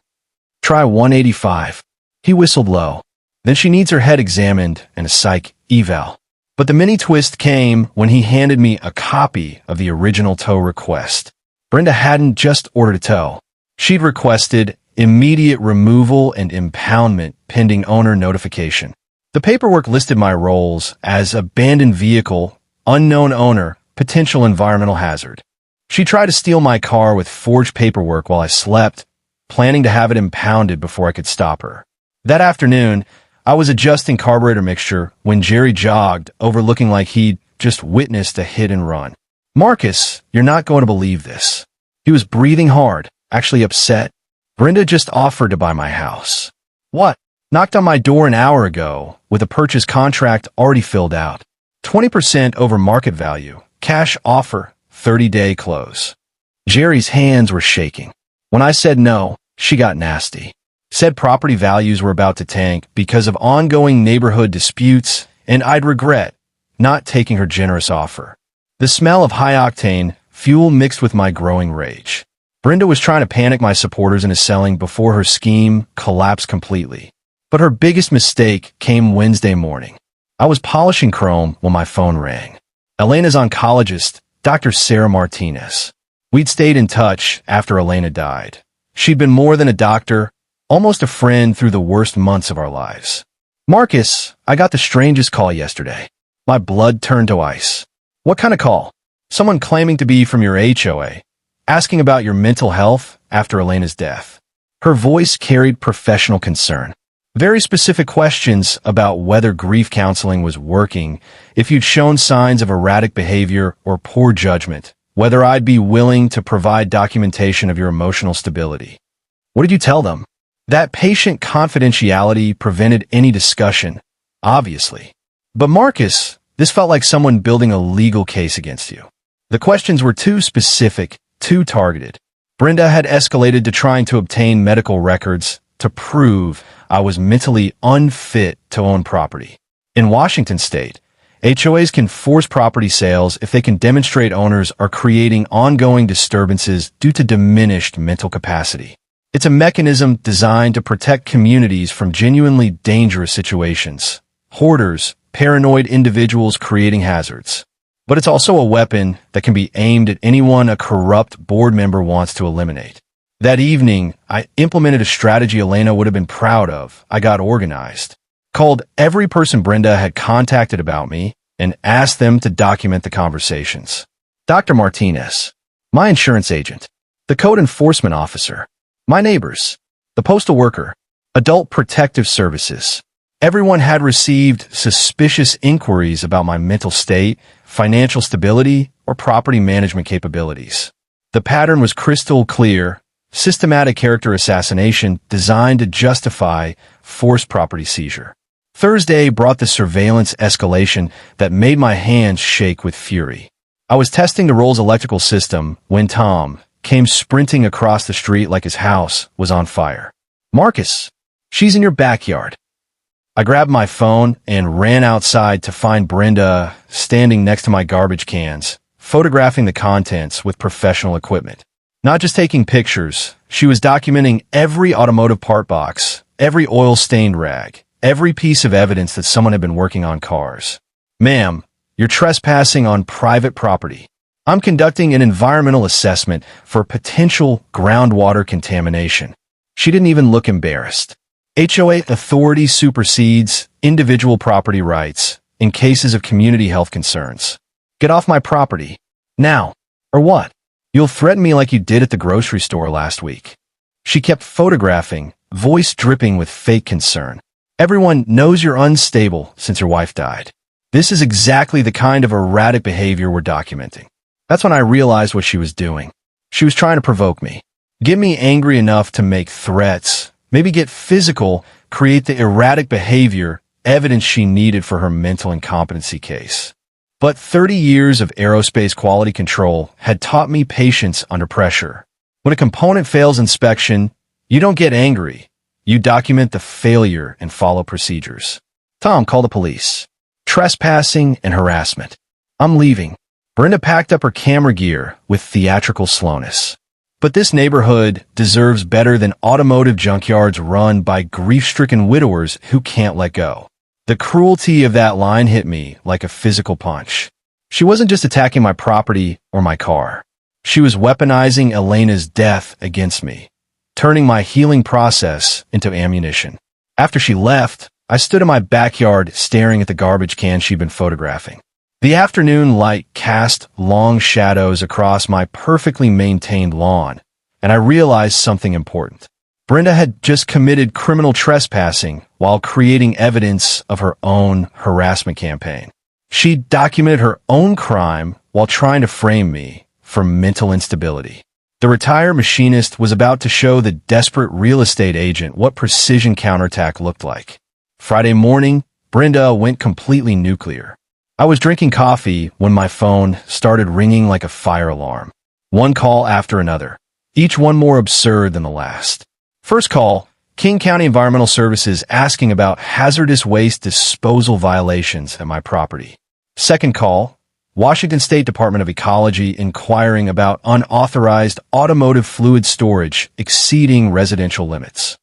Speaker 1: Try 185. He whistled low. "Then she needs her head examined and a psych eval." But the mini twist came when he handed me a copy of the original tow request. Brenda hadn't just ordered a tow. She'd requested immediate removal and impoundment pending owner notification. The paperwork listed my Rolls as abandoned vehicle, unknown owner, potential environmental hazard. She tried to steal my car with forged paperwork while I slept, planning to have it impounded before I could stop her. That afternoon, I was adjusting carburetor mixture when Jerry jogged over looking like he'd just witnessed a hit and run. "Marcus, you're not going to believe this." He was breathing hard, actually upset. "Brenda just offered to buy my house." "What?" "Knocked on my door an hour ago with a purchase contract already filled out. 20% over market value, cash offer, 30-day close." Jerry's hands were shaking. When I said no, she got nasty. Said property values were about to tank because of ongoing neighborhood disputes, and I'd regret not taking her generous offer. The smell of high-octane fuel mixed with my growing rage. Brenda was trying to panic my supporters into selling before her scheme collapsed completely. But her biggest mistake came Wednesday morning. I was polishing chrome when my phone rang. Elena's oncologist, Dr. Sarah Martinez. We'd stayed in touch after Elena died. She'd been more than a doctor, almost a friend through the worst months of our lives. "Marcus, I got the strangest call yesterday." My blood turned to ice. "What kind of call?" "Someone claiming to be from your HOA. asking about your mental health after Elena's death. Her voice carried professional concern. Very specific questions about whether grief counseling was working, if you'd shown signs of erratic behavior or poor judgment, whether I'd be willing to provide documentation of your emotional stability. What did you tell them? That patient confidentiality prevented any discussion, obviously. But Marcus, this felt like someone building a legal case against you. The questions were too specific, too targeted. Brenda had escalated to trying to obtain medical records to prove I was mentally unfit to own property. In Washington state, HOAs can force property sales if they can demonstrate owners are creating ongoing disturbances due to diminished mental capacity. It's a mechanism designed to protect communities from genuinely dangerous situations. Hoarders, paranoid individuals creating hazards. But it's also a weapon that can be aimed at anyone a corrupt board member wants to eliminate. That evening, I implemented a strategy Elena would have been proud of. I got organized. Called every person Brenda had contacted about me and asked them to document the conversations. Dr. Martinez, my insurance agent, the code enforcement officer, my neighbors, the postal worker, adult protective services. Everyone had received suspicious inquiries about my mental state, financial stability, or property management capabilities. The pattern was crystal clear, systematic character assassination designed to justify forced property seizure. Thursday brought the surveillance escalation that made my hands shake with fury. I was testing the Rolls electrical system when Tom came sprinting across the street like his house was on fire. Marcus, she's in your backyard. I grabbed my phone and ran outside to find Brenda standing next to my garbage cans, photographing the contents with professional equipment. Not just taking pictures, she was documenting every automotive part box, every oil-stained rag, every piece of evidence that someone had been working on cars. Ma'am, you're trespassing on private property. I'm conducting an environmental assessment for potential groundwater contamination. She didn't even look embarrassed. HOA authority supersedes individual property rights in cases of community health concerns. Get off my property. Now. Or what? You'll threaten me like you did at the grocery store last week. She kept photographing, voice dripping with fake concern. Everyone knows you're unstable since your wife died. This is exactly the kind of erratic behavior we're documenting. That's when I realized what she was doing. She was trying to provoke me. Get me angry enough to make threats, maybe get physical, create the erratic behavior, evidence she needed for her mental incompetency case. But 30 years of aerospace quality control had taught me patience under pressure. When a component fails inspection, you don't get angry. You document the failure and follow procedures. Tom, call the police. Trespassing and harassment. I'm leaving. Brenda packed up her camera gear with theatrical slowness. But this neighborhood deserves better than automotive junkyards run by grief-stricken widowers who can't let go. The cruelty of that line hit me like a physical punch. She wasn't just attacking my property or my car. She was weaponizing Elena's death against me, turning my healing process into ammunition. After she left, I stood in my backyard staring at the garbage can she'd been photographing. The afternoon light cast long shadows across my perfectly maintained lawn, and I realized something important. Brenda had just committed criminal trespassing while creating evidence of her own harassment campaign. She documented her own crime while trying to frame me for mental instability. The retired machinist was about to show the desperate real estate agent what precision counterattack looked like. Friday morning, Brenda went completely nuclear. I was drinking coffee when my phone started ringing like a fire alarm. One call after another, each one more absurd than the last. First call, King County Environmental Services asking about hazardous waste disposal violations at my property. Second call, Washington State Department of Ecology inquiring about unauthorized automotive fluid storage exceeding residential limits.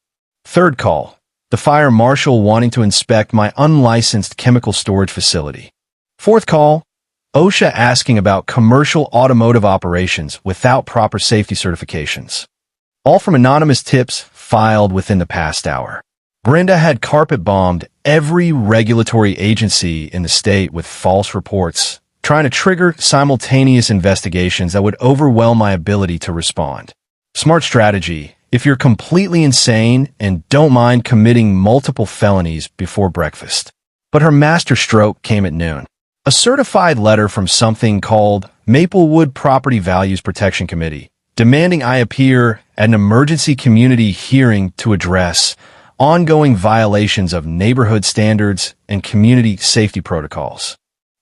Speaker 1: Third call, the fire marshal wanting to inspect my unlicensed chemical storage facility. Fourth call, OSHA asking about commercial automotive operations without proper safety certifications. All from anonymous tips filed within the past hour. Brenda had carpet-bombed every regulatory agency in the state with false reports, trying to trigger simultaneous investigations that would overwhelm my ability to respond. Smart strategy if you're completely insane and don't mind committing multiple felonies before breakfast. But her masterstroke came at noon. A certified letter from something called Maplewood Property Values Protection Committee, demanding I appear at an emergency community hearing to address ongoing violations of neighborhood standards and community safety protocols.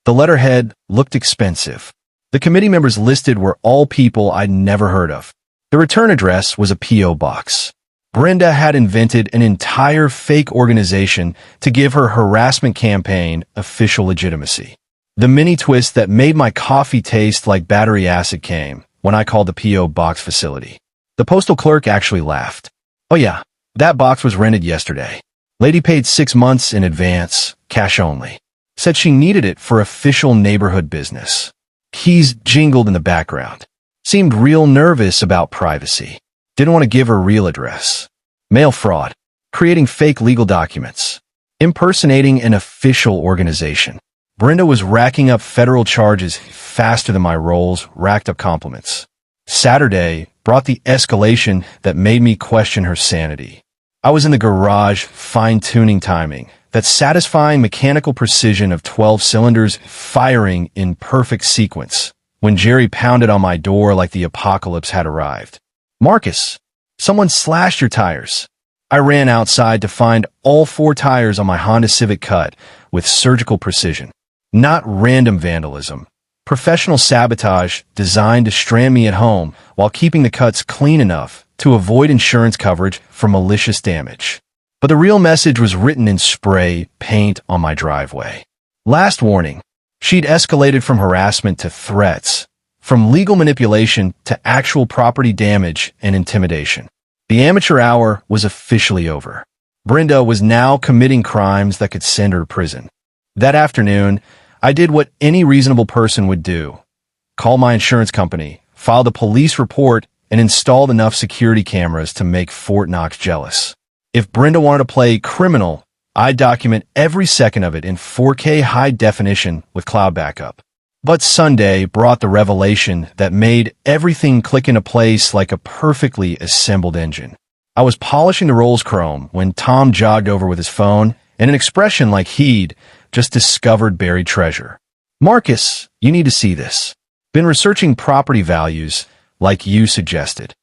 Speaker 1: The letterhead looked expensive. The committee members listed were all people I'd never heard of. The return address was a P.O. box. Brenda had invented an entire fake organization to give her harassment campaign official legitimacy. The mini twist that made my coffee taste like battery acid came when I called the P.O. box facility. The postal clerk actually laughed. "Oh yeah, that box was rented yesterday. Lady paid 6 months in advance, cash only. Said she needed it for official neighborhood business." Keys jingled in the background. Seemed real nervous about privacy. Didn't want to give her real address. Mail fraud. Creating fake legal documents. Impersonating an official organization. Brenda was racking up federal charges faster than my rolls racked up compliments. Saturday brought the escalation that made me question her sanity. I was in the garage, fine-tuning timing, that satisfying mechanical precision of 12 cylinders firing in perfect sequence, when Jerry pounded on my door like the apocalypse had arrived. "Marcus, someone slashed your tires." I ran outside to find all 4 tires on my Honda Civic cut with surgical precision. Not random vandalism. Professional sabotage designed to strand me at home while keeping the cuts clean enough to avoid insurance coverage for malicious damage. But the real message was written in spray paint on my driveway. Last warning. She'd escalated from harassment to threats, from legal manipulation to actual property damage and intimidation. The amateur hour was officially over. Brenda was now committing crimes that could send her to prison. That afternoon, I did what any reasonable person would do. Called my insurance company, filed a police report, and installed enough security cameras to make Fort Knox jealous. If Brenda wanted to play criminal, I'd document every second of it in 4K high definition with cloud backup. But Sunday brought the revelation that made everything click into place like a perfectly assembled engine. I was polishing the Rolls chrome when Tom jogged over with his phone and an expression like he'd just discovered buried treasure. "Marcus, you need to see this. Been researching property values like you suggested."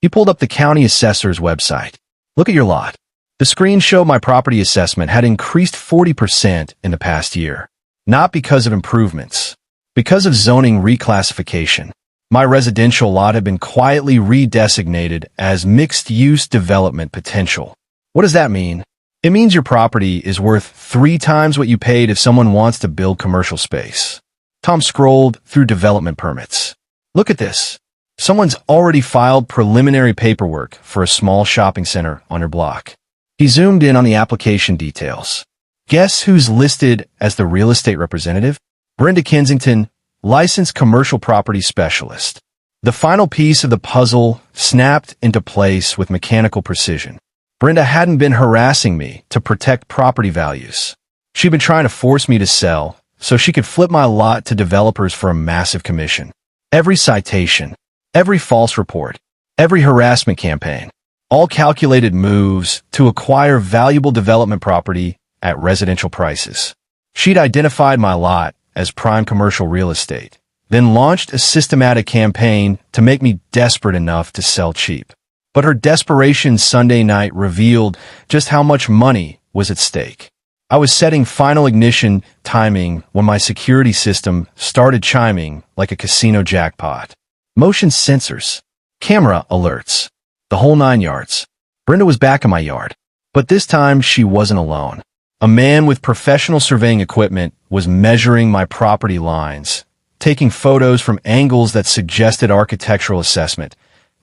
Speaker 1: He pulled up the county assessor's website. "Look at your lot." The screen showed my property assessment had increased 40% in the past year. Not because of improvements, because of zoning reclassification. My residential lot had been quietly redesignated as mixed-use development potential. What does that mean? It means your property is worth 3 times what you paid if someone wants to build commercial space. Tom scrolled through development permits. "Look at this. Someone's already filed preliminary paperwork for a small shopping center on your block." He zoomed in on the application details. Guess who's listed as the real estate representative? Brenda Kensington, licensed commercial property specialist. The final piece of the puzzle snapped into place with mechanical precision. Brenda hadn't been harassing me to protect property values. She'd been trying to force me to sell so she could flip my lot to developers for a massive commission. Every citation, every false report, every harassment campaign, all calculated moves to acquire valuable development property at residential prices. She'd identified my lot as prime commercial real estate, then launched a systematic campaign to make me desperate enough to sell cheap. But her desperation Sunday night revealed just how much money was at stake. I was setting final ignition timing when my security system started chiming like a casino jackpot. Motion sensors, camera alerts, the whole 9 yards. Brenda was back in my yard, but this time she wasn't alone. A man with professional surveying equipment was measuring my property lines, taking photos from angles that suggested architectural assessment,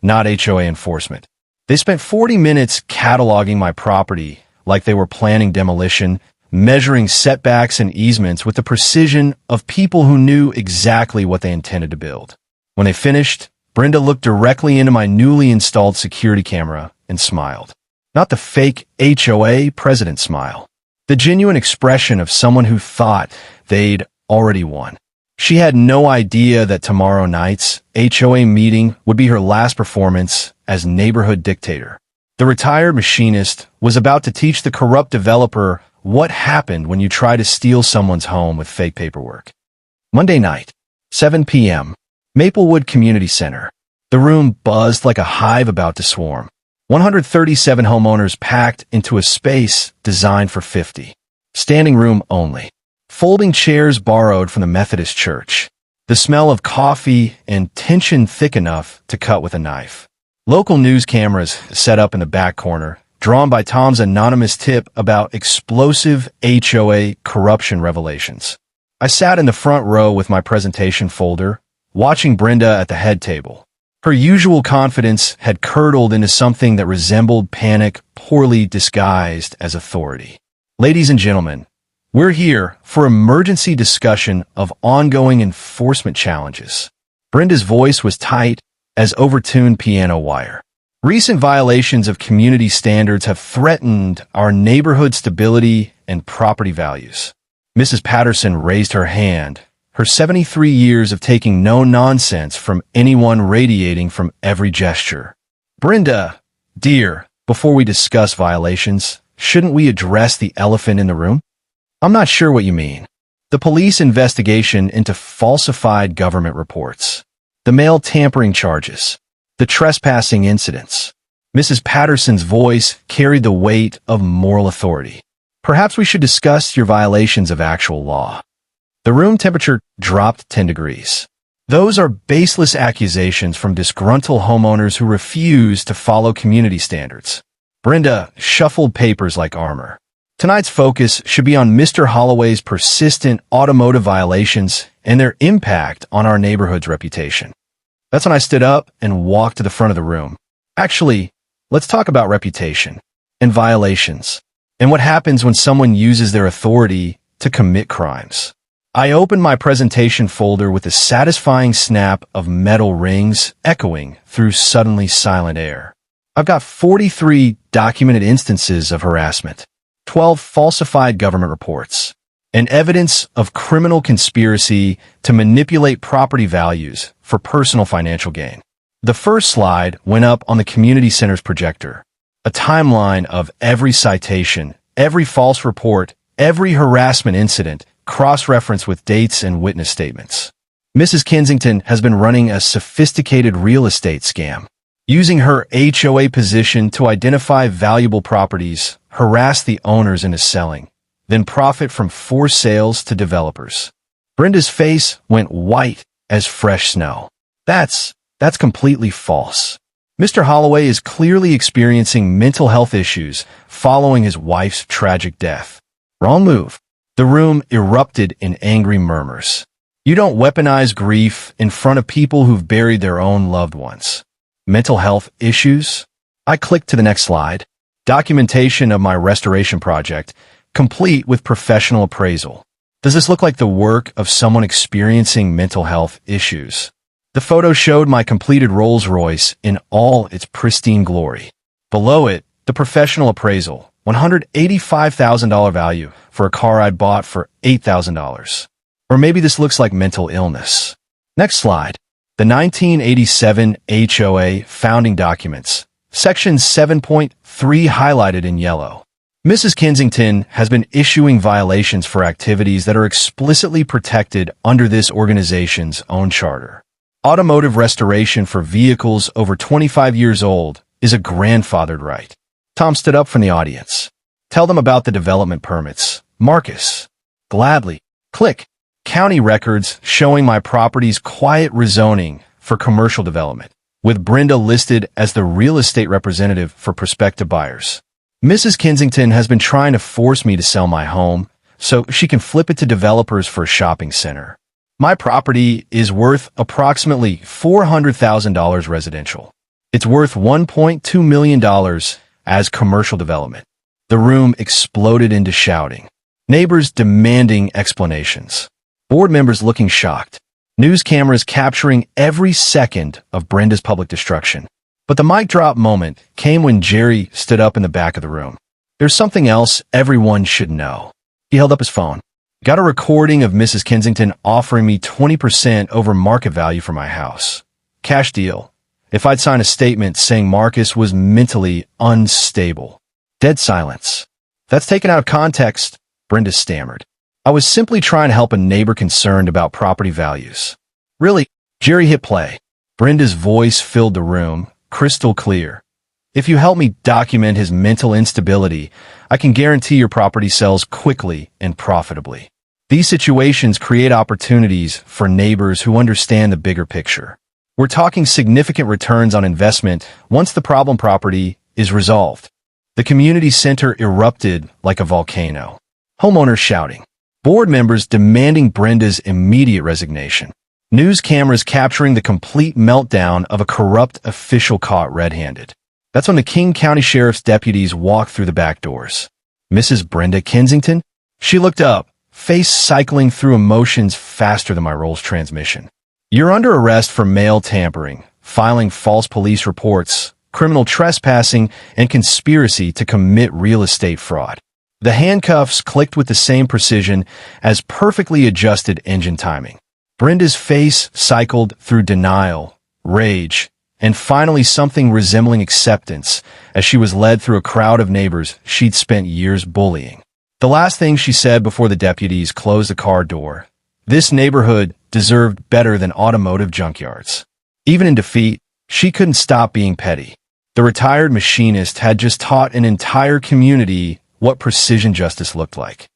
Speaker 1: not HOA enforcement. They spent 40 minutes cataloging my property like they were planning demolition, measuring setbacks and easements with the precision of people who knew exactly what they intended to build. When they finished, Brenda looked directly into my newly installed security camera and smiled. Not the fake HOA president smile. The genuine expression of someone who thought they'd already won. She had no idea that tomorrow night's HOA meeting would be her last performance as neighborhood dictator. The retired machinist was about to teach the corrupt developer what happened when you try to steal someone's home with fake paperwork. Monday night, 7 p.m., Maplewood Community Center. The room buzzed like a hive about to swarm. 137 homeowners packed into a space designed for 50. Standing room only. Folding chairs borrowed from the Methodist church. The smell of coffee and tension thick enough to cut with a knife. Local news cameras set up in the back corner, drawn by Tom's anonymous tip about explosive HOA corruption revelations. I sat in the front row with my presentation folder, watching Brenda at the head table. Her usual confidence had curdled into something that resembled panic, poorly disguised as authority. Ladies and gentlemen, we're here for emergency discussion of ongoing enforcement challenges. Brenda's voice was tight as overtuned piano wire. Recent violations of community standards have threatened our neighborhood stability and property values. Mrs. Patterson raised her hand, her 73 years of taking no nonsense from anyone radiating from every gesture. Brenda, dear, before we discuss violations, shouldn't we address the elephant in the room? I'm not sure what you mean. The police investigation into falsified government reports. The mail tampering charges. The trespassing incidents. Mrs. Patterson's voice carried the weight of moral authority. Perhaps we should discuss your violations of actual law. The room temperature dropped 10 degrees. Those are baseless accusations from disgruntled homeowners who refuse to follow community standards. Brenda shuffled papers like armor. Tonight's focus should be on Mr. Holloway's persistent automotive violations and their impact on our neighborhood's reputation. That's when I stood up and walked to the front of the room. Actually, let's talk about reputation and violations and what happens when someone uses their authority to commit crimes. I opened my presentation folder with a satisfying snap of metal rings echoing through suddenly silent air. I've got 43 documented instances of harassment, 12 falsified government reports, and evidence of criminal conspiracy to manipulate property values for personal financial gain. The first slide went up on the community center's projector, a timeline of every citation, every false report, every harassment incident, cross-referenced with dates and witness statements. Mrs. Kensington has been running a sophisticated real estate scam, using her HOA position to identify valuable properties, harass the owners into selling, then profit from forced sales to developers. Brenda's face went white as fresh snow. That's completely false. Mr. Holloway is clearly experiencing mental health issues following his wife's tragic death. Wrong move. The room erupted in angry murmurs. You don't weaponize grief in front of people who've buried their own loved ones. Mental health issues? I clicked to the next slide. Documentation of my restoration project, complete with professional appraisal. Does this look like the work of someone experiencing mental health issues? The photo showed my completed Rolls Royce in all its pristine glory. Below it, the professional appraisal, $185,000 value for a car I'd bought for $8,000. Or maybe this looks like mental illness. Next slide. The 1987 HOA founding documents, section 7.3 highlighted in yellow. Mrs. Kensington has been issuing violations for activities that are explicitly protected under this organization's own charter. Automotive restoration for vehicles over 25 years old is a grandfathered right. Tom stood up from the audience. Tell them about the development permits. Marcus. Gladly. Click. County records showing my property's quiet rezoning for commercial development, with Brenda listed as the real estate representative for prospective buyers. Mrs. Kensington has been trying to force me to sell my home so she can flip it to developers for a shopping center. My property is worth approximately $400,000 residential. It's worth $1.2 million as commercial development. The room exploded into shouting. Neighbors demanding explanations. Board members looking shocked. News cameras capturing every second of Brenda's public destruction. But the mic drop moment came when Jerry stood up in the back of the room. There's something else everyone should know. He held up his phone. Got a recording of Mrs. Kensington offering me 20% over market value for my house. Cash deal. If I'd sign a statement saying Marcus was mentally unstable. Dead silence. That's taken out of context, Brenda stammered. I was simply trying to help a neighbor concerned about property values. Really? Jerry hit play. Brenda's voice filled the room, crystal clear. If you help me document his mental instability, I can guarantee your property sells quickly and profitably. These situations create opportunities for neighbors who understand the bigger picture. We're talking significant returns on investment once the problem property is resolved. The community center erupted like a volcano. Homeowners shouting. Board members demanding Brenda's immediate resignation. News cameras capturing the complete meltdown of a corrupt official caught red-handed. That's when the King County Sheriff's deputies walked through the back doors. Mrs. Brenda Kensington? She looked up, face cycling through emotions faster than my Rolls transmission. You're under arrest for mail tampering, filing false police reports, criminal trespassing, and conspiracy to commit real estate fraud. The handcuffs clicked with the same precision as perfectly adjusted engine timing. Brenda's face cycled through denial, rage, and finally something resembling acceptance as she was led through a crowd of neighbors she'd spent years bullying. The last thing she said before the deputies closed the car door, this neighborhood deserved better than automotive junkyards. Even in defeat, she couldn't stop being petty. The retired machinist had just taught an entire community what precision justice looked like.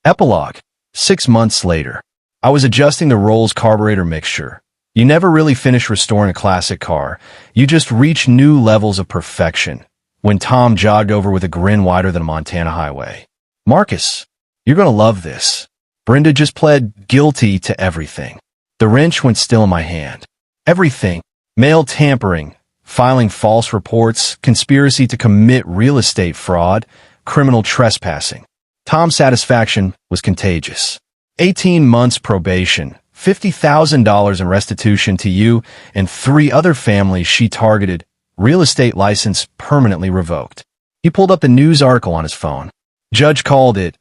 Speaker 1: Epilogue. 6 months later, I was adjusting the Rolls carburetor mixture. You never really finish restoring a classic car. You just reach new levels of perfection. When Tom jogged over with a grin wider than a Montana highway. Marcus, you're going to love this. Brenda just pled guilty to everything. The wrench went still in my hand. Everything. Mail tampering, filing false reports, conspiracy to commit real estate fraud, criminal trespassing. Tom's satisfaction was contagious. 18 months probation. $50,000 in restitution to you and 3 other families she targeted, real estate license permanently revoked. He pulled up the news article on his phone. Judge called it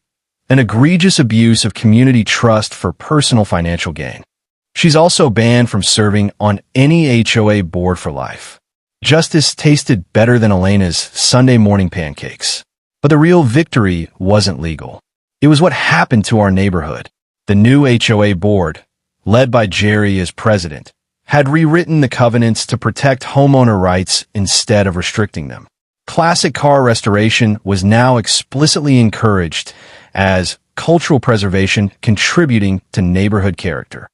Speaker 1: an egregious abuse of community trust for personal financial gain. She's also banned from serving on any HOA board for life. Justice tasted better than Elena's Sunday morning pancakes. But the real victory wasn't legal. It was what happened to our neighborhood. The new HOA board, led by Jerry as president, had rewritten the covenants to protect homeowner rights instead of restricting them. Classic car restoration was now explicitly encouraged as cultural preservation contributing to neighborhood character.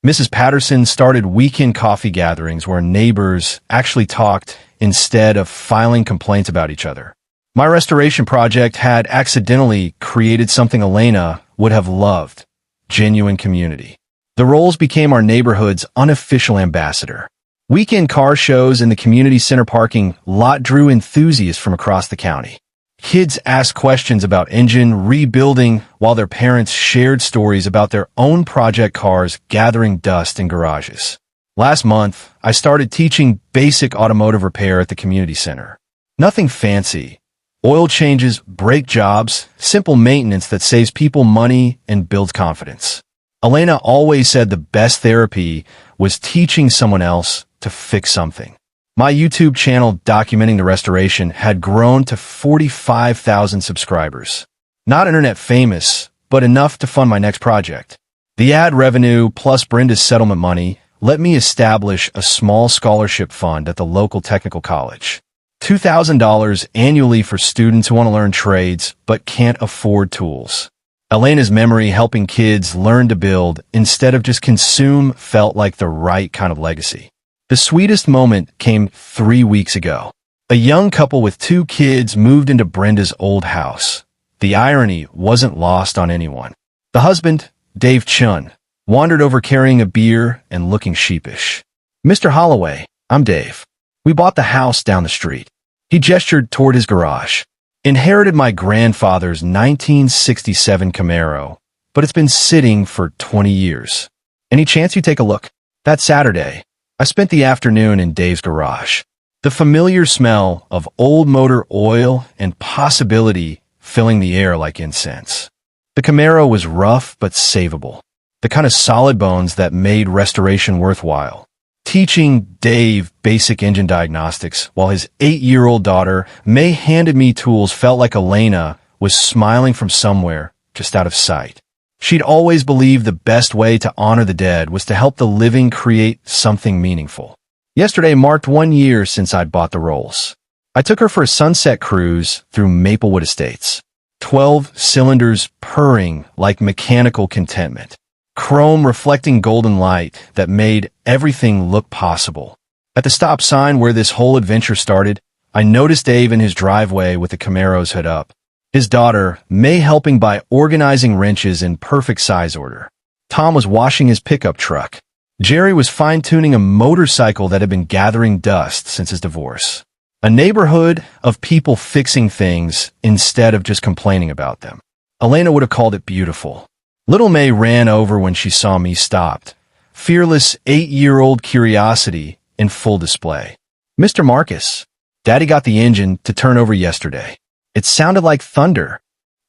Speaker 1: Mrs. Patterson started weekend coffee gatherings where neighbors actually talked instead of filing complaints about each other. My restoration project had accidentally created something Elena would have loved: genuine community. The Rolls became our neighborhood's unofficial ambassador. Weekend car shows in the community center parking lot drew enthusiasts from across the county. Kids asked questions about engine rebuilding while their parents shared stories about their own project cars gathering dust in garages. Last month, I started teaching basic automotive repair at the community center. Nothing fancy. Oil changes, brake jobs, simple maintenance that saves people money and builds confidence. Elena always said the best therapy was teaching someone else to fix something. My YouTube channel documenting the restoration had grown to 45,000 subscribers. Not internet famous, but enough to fund my next project. The ad revenue plus Brenda's settlement money let me establish a small scholarship fund at the local technical college. $2,000 annually for students who want to learn trades but can't afford tools. Elena's memory helping kids learn to build instead of just consume felt like the right kind of legacy. The sweetest moment came 3 weeks ago. A young couple with 2 kids moved into Brenda's old house. The irony wasn't lost on anyone. The husband, Dave Chun, wandered over carrying a beer and looking sheepish. "Mr. Holloway, I'm Dave. We bought the house down the street." He gestured toward his garage. "Inherited my grandfather's 1967 Camaro, but it's been sitting for 20 years. Any chance you take a look?" That Saturday, I spent the afternoon in Dave's garage. The familiar smell of old motor oil and possibility filling the air like incense. The Camaro was rough but savable, the kind of solid bones that made restoration worthwhile. Teaching Dave basic engine diagnostics while his 8-year-old daughter May handed me tools felt like Elena was smiling from somewhere just out of sight. She'd always believed the best way to honor the dead was to help the living create something meaningful. Yesterday marked 1 year since I'd bought the Rolls. I took her for a sunset cruise through Maplewood Estates. 12 cylinders purring like mechanical contentment. Chrome reflecting golden light that made everything look possible. At the stop sign where this whole adventure started, I noticed Dave in his driveway with the Camaro's hood up. His daughter, May, helping by organizing wrenches in perfect size order. Tom was washing his pickup truck. Jerry was fine-tuning a motorcycle that had been gathering dust since his divorce. A neighborhood of people fixing things instead of just complaining about them. Elena would have called it beautiful. Little May ran over when she saw me stopped. Fearless 8-year-old curiosity in full display. Mr. Marcus, Daddy got the engine to turn over yesterday. It sounded like thunder.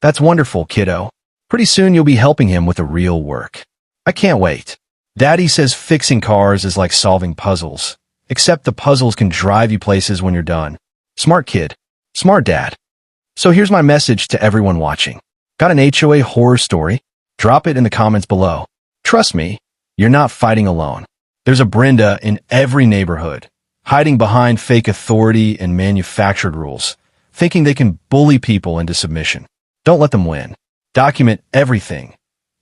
Speaker 1: That's wonderful, kiddo. Pretty soon you'll be helping him with the real work. I can't wait. Daddy says fixing cars is like solving puzzles. Except the puzzles can drive you places when you're done. Smart kid. Smart dad. So here's my message to everyone watching. Got an HOA horror story? Drop it in the comments below. Trust me, you're not fighting alone. There's a Brenda in every neighborhood, hiding behind fake authority and manufactured rules, thinking they can bully people into submission. Don't let them win. Document everything.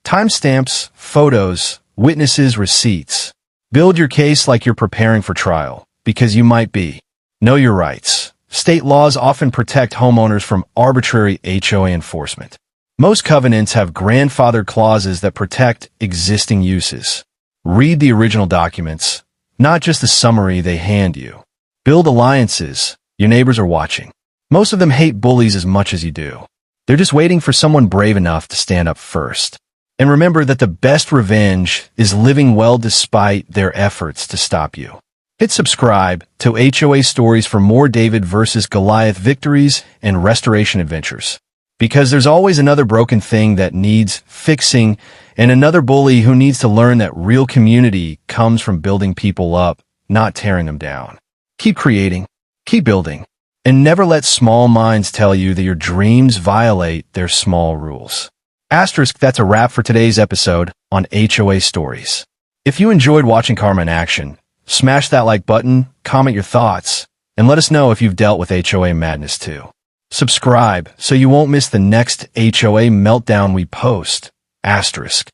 Speaker 1: Timestamps, photos, witnesses, receipts. Build your case like you're preparing for trial, because you might be. Know your rights. State laws often protect homeowners from arbitrary HOA enforcement. Most covenants have grandfathered clauses that protect existing uses. Read the original documents, not just the summary they hand you. Build alliances. Your neighbors are watching. Most of them hate bullies as much as you do. They're just waiting for someone brave enough to stand up first. And remember that the best revenge is living well despite their efforts to stop you. Hit subscribe to HOA Stories for more David versus Goliath victories and restoration adventures. Because there's always another broken thing that needs fixing and another bully who needs to learn that real community comes from building people up, not tearing them down. Keep creating, keep building, and never let small minds tell you that your dreams violate their small rules. Asterisk, that's a wrap for today's episode on HOA Stories. If you enjoyed watching Karma in action, smash that like button, comment your thoughts, and let us know if you've dealt with HOA madness too. Subscribe so you won't miss the next HOA meltdown we post. Asterisk.